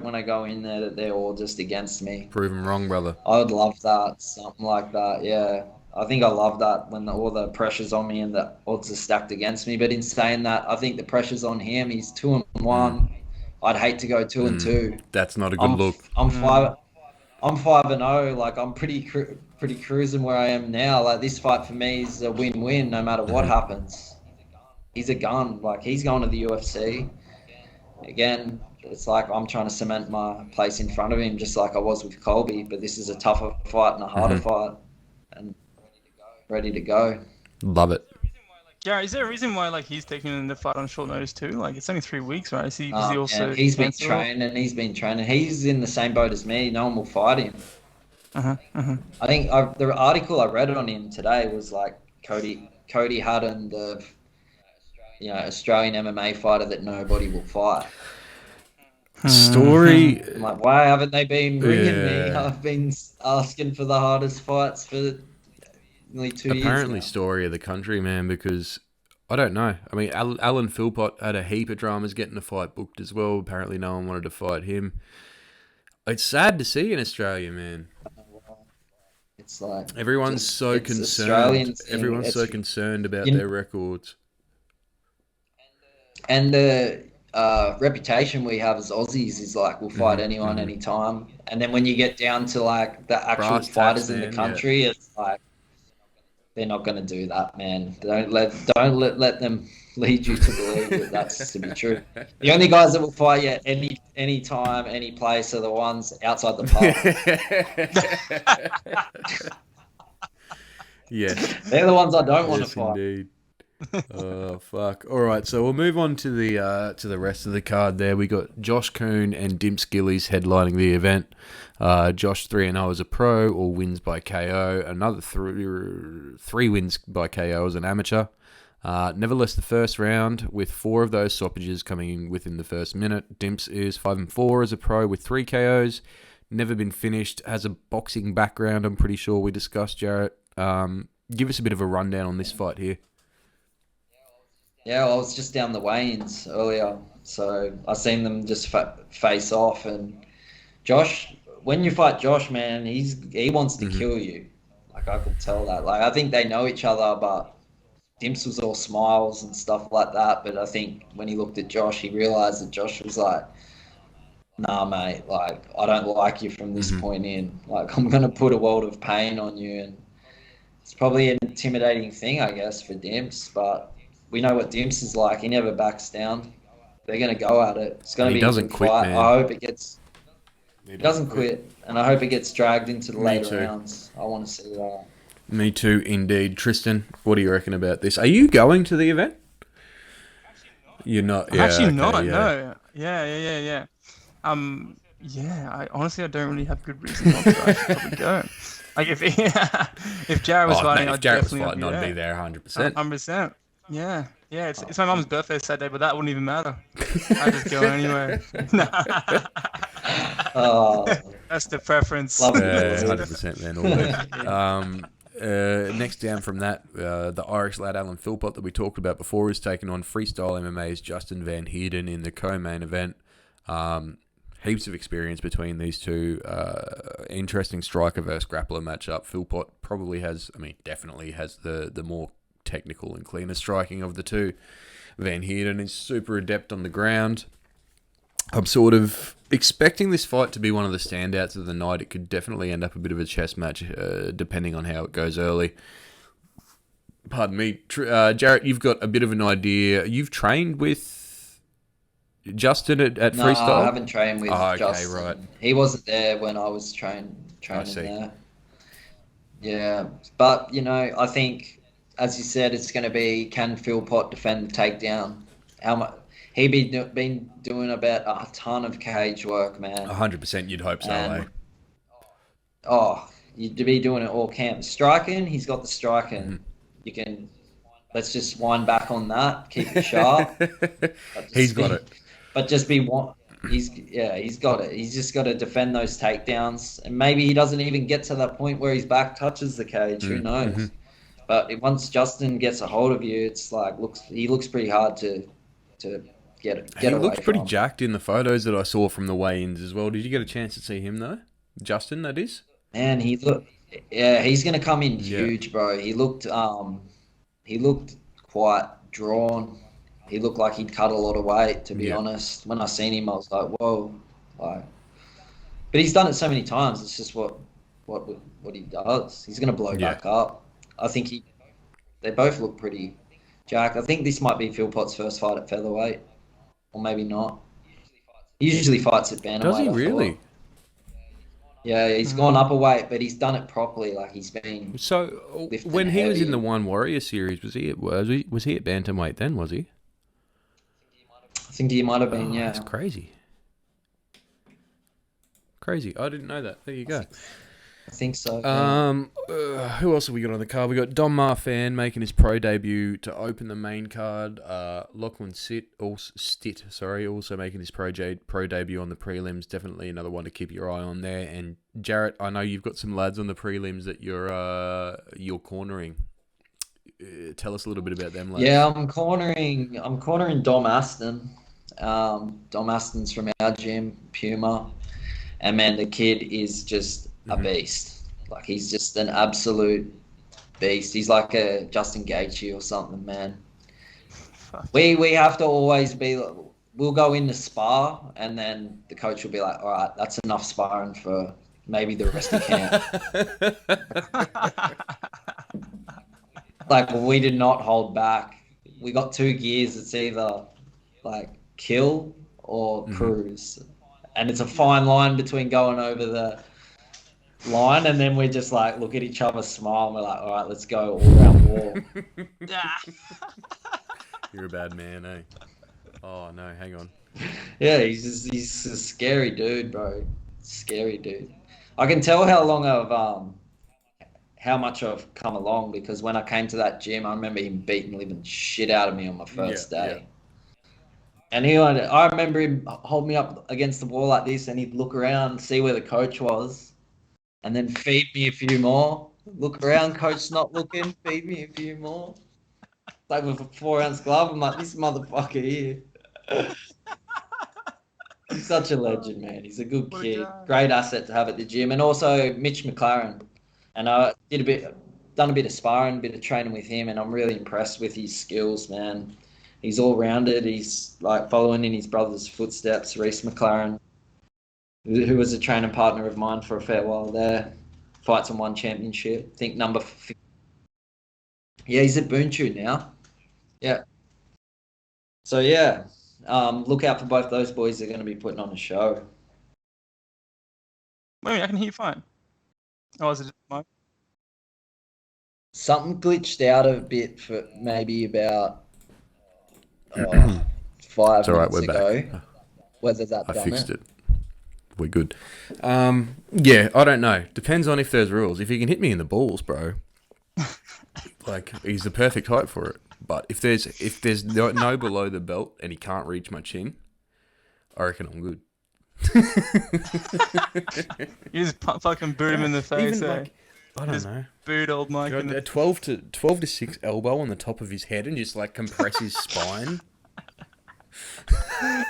when I go in there that they're all just against me. Prove 'em wrong, brother. I would love that, something like that. Yeah, I think I love that when all the pressure's on me and the odds are stacked against me. But in saying that, I think the pressure's on him. He's 2-1. I'd hate to go 2-2. That's not a good look. I'm 5-0. Like, I'm pretty cruising where I am now. Like, this fight for me is a win-win no matter what happens. He's a gun. Like, he's going to the UFC. Again, it's like I'm trying to cement my place in front of him just like I was with Colby. But this is a tougher fight and a harder fight. And ready to go. Love it. Jarrett, is there a reason why he's taking the fight on short notice too? Like, it's only 3 weeks, right? Is he also? He's been training. He's in the same boat as me. No one will fight him. I think the article I read on him today was like Cody Hutton, the Australian MMA fighter that nobody will fight. Story. I'm like, why haven't they been bringing me? I've been asking for the hardest fights for nearly 2 years. Apparently, now. story of the country, man. Because I don't know. I mean, Alan Philpott had a heap of dramas getting a fight booked as well. Apparently, no one wanted to fight him. It's sad to see in Australia, man. It's like everyone's so concerned. Everyone's so concerned about their records. And the reputation we have as Aussies is like we'll fight anyone, anytime. And then when you get down to like the actual fighters in the country, it's like they're not going to do that, man. Don't let them lead you to believe that that's to be true. The only guys that will fight you any time, any place are the ones outside the pub. Yes. They're the ones I don't want to fight. Indeed. Oh fuck! All right, so we'll move on to the rest of the card. There we got Josh Kuhn and Dimps Gillies headlining the event. Josh 3-0 as a pro, or wins by KO. Another three wins by KO as an amateur. Nevertheless, the first round with 4 of those stoppages coming in within the first minute. Dimps is 5-4 as a pro with 3 KOs. Never been finished. Has a boxing background. I'm pretty sure we discussed, Jarrett. Give us a bit of a rundown on this fight here. Yeah, I was just down the weigh-ins earlier, so I seen them just face off. And Josh, when you fight Josh, man, he wants to kill you. Like, I could tell that. Like, I think they know each other, but Dimps was all smiles and stuff like that. But I think when he looked at Josh, he realized that Josh was like, nah, mate, like, I don't like you from this point in. Like, I'm going to put a world of pain on you. And it's probably an intimidating thing, I guess, for Dimps, but we know what Dimps is like. He never backs down. They're going to go at it. It's going to be a good fight. Man. I hope it gets... He doesn't quit, and I hope it gets dragged into the later rounds. I want to see that. Me too, indeed. Tristan, what do you reckon about this? Are you going to the event? You're not. Yeah, actually not. Yeah. No. Yeah. I honestly don't really have good reason not to. I should probably go. Like if Jarrett was fighting, if Jarrett was fighting, I'd be there 100%. 100%. Yeah. It's my mum's birthday Saturday, but that wouldn't even matter. I just go anyway. Oh, that's the preference. Love it. 100%, man. Always. next down from that, the Irish lad Alan Philpott that we talked about before is taking on Freestyle MMA's Justin Van Heerden in the co-main event. Heaps of experience between these two. Interesting striker versus grappler matchup. Philpott definitely has the more technical and cleaner striking of the two. Van Heerden is super adept on the ground. I'm sort of expecting this fight to be one of the standouts of the night. It could definitely end up a bit of a chess match, depending on how it goes early. Pardon me. Jarrett, you've got a bit of an idea. You've trained with Justin at Freestyle? No, I haven't trained with Justin. Right. He wasn't there when I was training there. Yeah, but, I think, as you said, it's going to be, can Philpott defend the takedown? How much? He been doing about a ton of cage work, man. 100%, you'd hope so, eh? You'd be doing it all camp. Striking, he's got the striking. Mm-hmm. You can, let's just wind back on that, keep it sharp. He's got it. But just be one. He's got it. He's just got to defend those takedowns, and maybe he doesn't even get to that point where his back touches the cage. Who knows? Mm-hmm. But once Justin gets a hold of you, it's like he looks pretty hard to get away from. He looked pretty jacked in the photos that I saw from the weigh-ins as well. Did you get a chance to see him though? Justin, that is. Man, he's going to come in huge, bro. He looked quite drawn. He looked like he'd cut a lot of weight, to be honest. When I seen him, I was like, whoa. But he's done it so many times. It's just what he does. He's going to blow back up. I think they both look pretty jacked. I think this might be Philpott's first fight at featherweight, or maybe not. He usually fights at bantamweight. Does he really? Yeah, he's gone up a weight, but he's done it properly. Like he's been. So when he was in the One Warrior series, was he at bantamweight then? Was he? I think he might have been. Yeah, that's crazy. Crazy. I didn't know that. There you go. I think so. Who else have we got on the card? We got Don Fan making his pro debut to open the main card. Lachlan Stitt also making his pro debut on the prelims. Definitely another one to keep your eye on there. And Jarrett, I know you've got some lads on the prelims that you're cornering. Tell us a little bit about them, lads. Yeah, I'm cornering Dom Aston. Dom Aston's from our gym, Puma, and man, the kid is just a beast. Like he's just an absolute beast. He's like a Justin Gaethje or something, man. We have to always be. We'll go in to spar, and then the coach will be like, "All right, that's enough sparring for maybe the rest of camp." Like we did not hold back. We got two gears. It's either like kill or cruise, and it's a fine line between going over the line, and then we just like look at each other, smile, and we're like, all right, let's go all out war. You're a bad man, eh? Oh no, hang on. Yeah, he's a scary dude, bro. Scary dude. I can tell how much I've come along, because when I came to that gym, I remember him beating living shit out of me on my first day. And I remember him hold me up against the wall like this, and he'd look around, see where the coach was, and then feed me a few more. Look around, coach not looking, feed me a few more. Like with a 4-ounce glove, I'm like, this motherfucker here. He's such a legend, man. He's a good kid. Great asset to have at the gym. And also Mitch McLaren. And I done a bit of sparring, a bit of training with him, and I'm really impressed with his skills, man. He's all-rounded. He's like following in his brother's footsteps, Reece McLaren, who was a training partner of mine for a fair while there. Fights and won championship. I think number 50. Yeah, he's at Boonchu now. Yeah. So, yeah, look out for both those boys. They're going to be putting on a show. Wait, I can hear you fine. Oh, is it Mike? Something glitched out a bit for maybe about 5 minutes ago. Back. Whether that I done fixed it. We're good. Yeah, I don't know. Depends on if there's rules. If you can hit me in the balls, bro, like he's the perfect height for it. But if there's no below the belt and he can't reach my chin, I reckon I'm good. You just fucking boot him in the face. Even I don't know. Boot old Mike. You know, a 12 to 6 elbow on the top of his head and just like compress his spine. I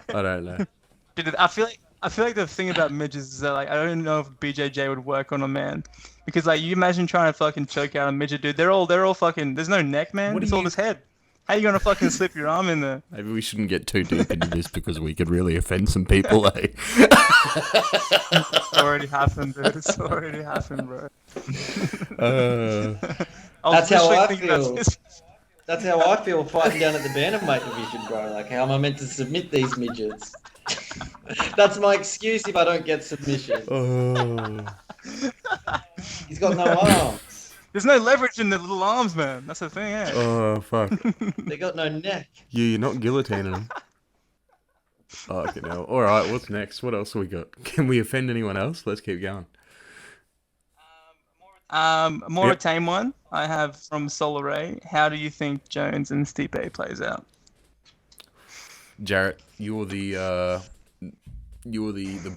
don't know. Dude, I feel like the thing about midgets is that like I don't know if BJJ would work on a man, because like you imagine trying to fucking choke out a midget, dude. They're all fucking. There's no neck, man. It's all his head. How you gonna fucking slip your arm in there? Maybe we shouldn't get too deep into this because we could really offend some people, eh? It's already happened, dude. It's already happened, bro. That's how I feel. That's how I feel fighting down at the bantamweight division, bro. Like, how am I meant to submit these midgets? That's my excuse if I don't get submission. He's got no arms. There's no leverage in the little arms, man. That's the thing, eh? Oh, fuck. They got no neck. Yeah, you're not guillotining them. Oh, okay, now. All right, what's next? What else have we got? Can we offend anyone else? Let's keep going. A more tame one I have from Solaray. How do you think Jones and Stipe plays out? Jarrett, you're the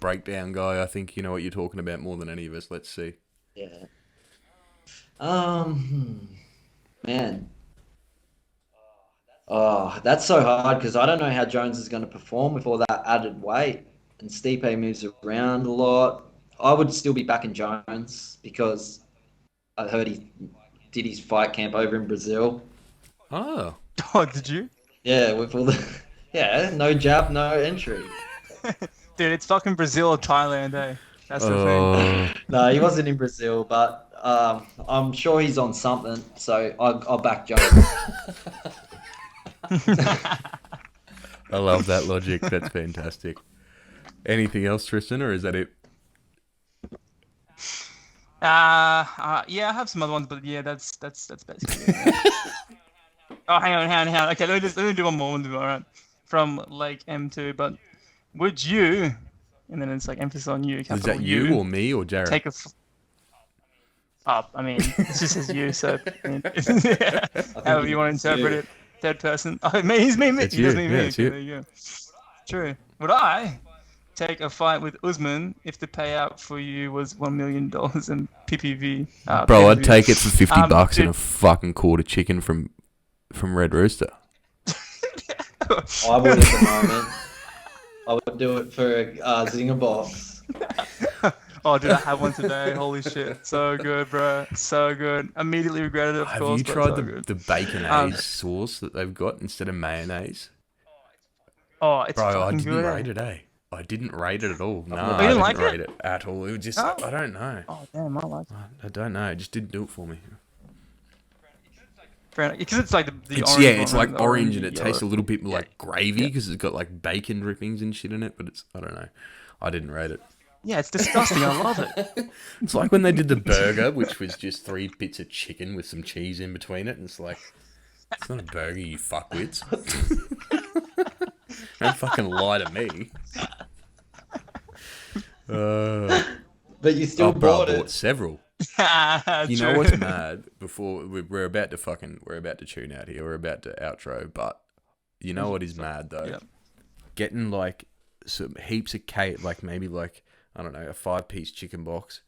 breakdown guy. I think you know what you're talking about more than any of us. Let's see. Yeah. Man. Oh, that's so hard because I don't know how Jones is going to perform with all that added weight, and Stipe moves around a lot. I would still be backing Jones because I heard he did his fight camp over in Brazil. Oh, did you? Yeah, with all the no jab, no entry. Dude, it's fucking Brazil or Thailand, eh? That's the thing. No, he wasn't in Brazil, but I'm sure he's on something, so I'll back Jones. I love that logic. That's fantastic. Anything else, Tristan, or is that it? Yeah, I have some other ones, but yeah, that's basically it. Oh, hang on. Okay, let me do one more. All right, from Lake M2. But would you? And then it's like emphasis on you. Is that you or me or Jarrett? Take a. I mean, it just says you, so however you want to interpret it. Third person. Oh, me. He's me. It's He you. doesn't mean me. Yeah, it's Okay, you. there you go. True. Would I take a fight with Usman if the payout for you was $1 million in PPV? Bro, I'd take it for $50 dude. and a fucking quarter chicken from Red Rooster. I would at the moment. I would do it for a Zinger box. Oh, dude, I had one today. Holy shit. So good, bro. So good. Immediately regretted it, of course. Have you but tried so good. the baconaise sauce that they've got instead of mayonnaise? Oh, it's Bro, I fucking didn't good. rate it, eh? I didn't rate it at all. No, you I didn't didn't like rate it? it at all. It was just, Oh. I don't know. Oh, damn, I like it. I don't know. It just didn't do it for me. Because it's like the It's, orange yeah, it's one, like the orange and and it yellow. tastes a little bit like gravy because it's got like bacon drippings and shit in it, but it's, I don't know. I didn't rate it. Yeah, it's disgusting. I love it. It's like when they did the burger, which was just 3 bits of chicken with some cheese in between it, and it's like, it's not a burger, you fuckwits. Don't fucking lie to me. But you still Bro, bought I it. bought several. You True. know what's mad? Before we're about to tune out here. We're about to outro, but you know what is mad though? Yeah. Getting like some heaps of cake, like maybe like I don't know, a 5-piece chicken box,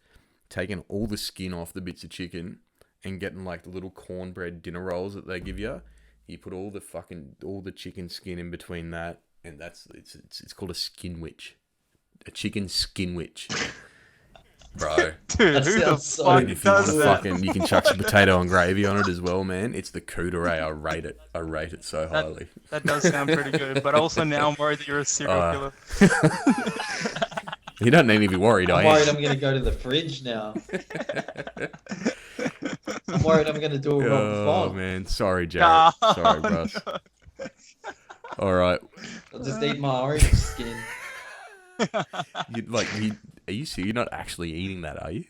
taking all the skin off the bits of chicken, and getting like the little cornbread dinner rolls that they give you. You put all the chicken skin in between that, and it's called a skinwich, a chicken skinwich. Bro, Dude, That who the sounds so fuck and if you want does to that? you can chuck some potato and gravy on it as well, man. It's the coup de rate. I rate it so highly. That does sound pretty good, but also now I'm worried that you're a serial killer. You don't need to be worried, I'm I worried am. I'm going to go to the fridge now. I'm worried I'm going to do a Rob Oh Font. man, sorry, Jarrett. Oh, Sorry, bros. no. All right, I'll just eat my orange skin. are you serious? You're not actually eating that, are you?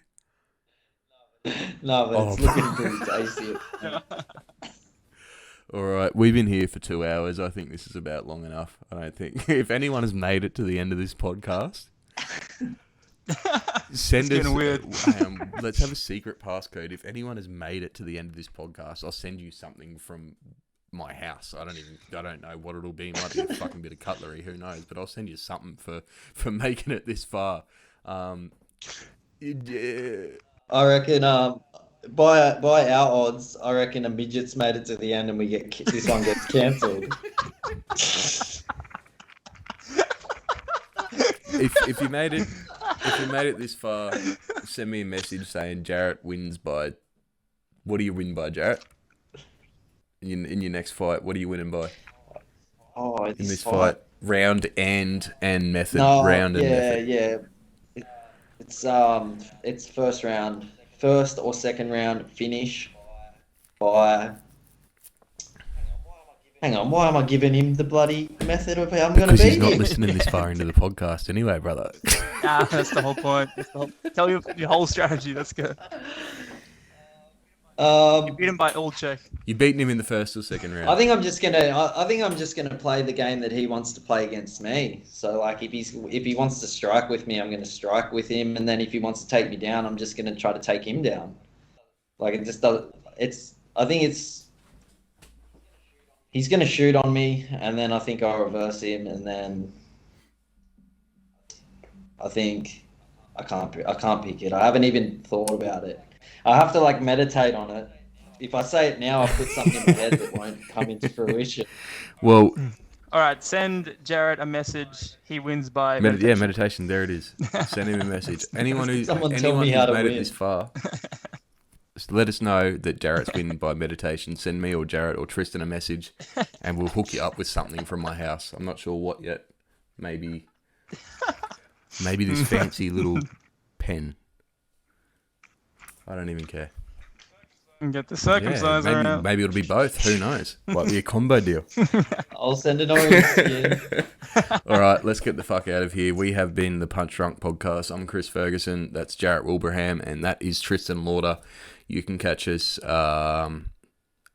No, but it's Oh. looking pretty tasty. All right, we've been here for 2 hours. I think this is about long enough. I don't think if anyone has made it to the end of this podcast, send It's us. getting weird. Let's have a secret passcode. If anyone has made it to the end of this podcast, I'll send you something from my house. I don't know what it'll be. It might be a fucking bit of cutlery. Who knows? But I'll send you something for making it this far. I I reckon by our odds, I reckon a midget's made it to the end and this one gets cancelled. If you made it this far, send me a message saying Jarrett wins by. What do you win by, Jarrett? In your next fight, what are you winning by? Oh, in this fight, round and method. Round and method. Yeah. It's first or second round finish by. Hang on, why am I giving him the bloody method of how I'm going to beat him? Because he's not listening this far into the podcast anyway, brother. That's the whole point. Tell you your whole strategy. Let's go. You beat him by all check. You beaten him in the first or second round. I think I'm just gonna play the game that he wants to play against me. So like if he wants to strike with me, I'm gonna strike with him, and then if he wants to take me down, I'm just gonna try to take him down. Like it just does. He's gonna shoot on me, and then I think I'll reverse him, and then I think I can't pick it. I haven't even thought about it. I have to like meditate on it. If I say it now, I'll put something in my head that won't come into fruition. Well, all right. Send Jarrett a message. He wins by meditation. Yeah, meditation. There it is. Send him a message. Anyone who's made it this far, just let us know that Jarrett's winning by meditation. Send me or Jarrett or Tristan a message, and we'll hook you up with something from my house. I'm not sure what yet. Maybe this fancy little pen. I don't even care. And get the circumcised around. Maybe it'll be both. Who knows? Might be a combo deal. I'll send it over. All right, let's get the fuck out of here. We have been the Punch Drunk Podcast. I'm Chris Ferguson. That's Jarrett Wilbraham, and that is Tristan Lauder. You can catch us. Our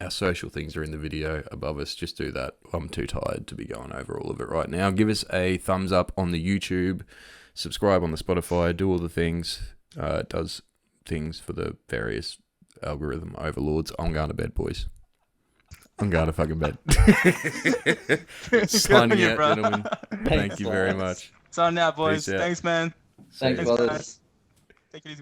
social things are in the video above us. Just do that. I'm too tired to be going over all of it right now. Give us a thumbs up on the YouTube. Subscribe on the Spotify. Do all the things. It does things for the various algorithm overlords. I'm going to bed, boys. I'm going to fucking bed. Signing out, gentlemen. Thank you very much. Signing out, boys. Thanks, man. Thanks, brothers. Take it easy.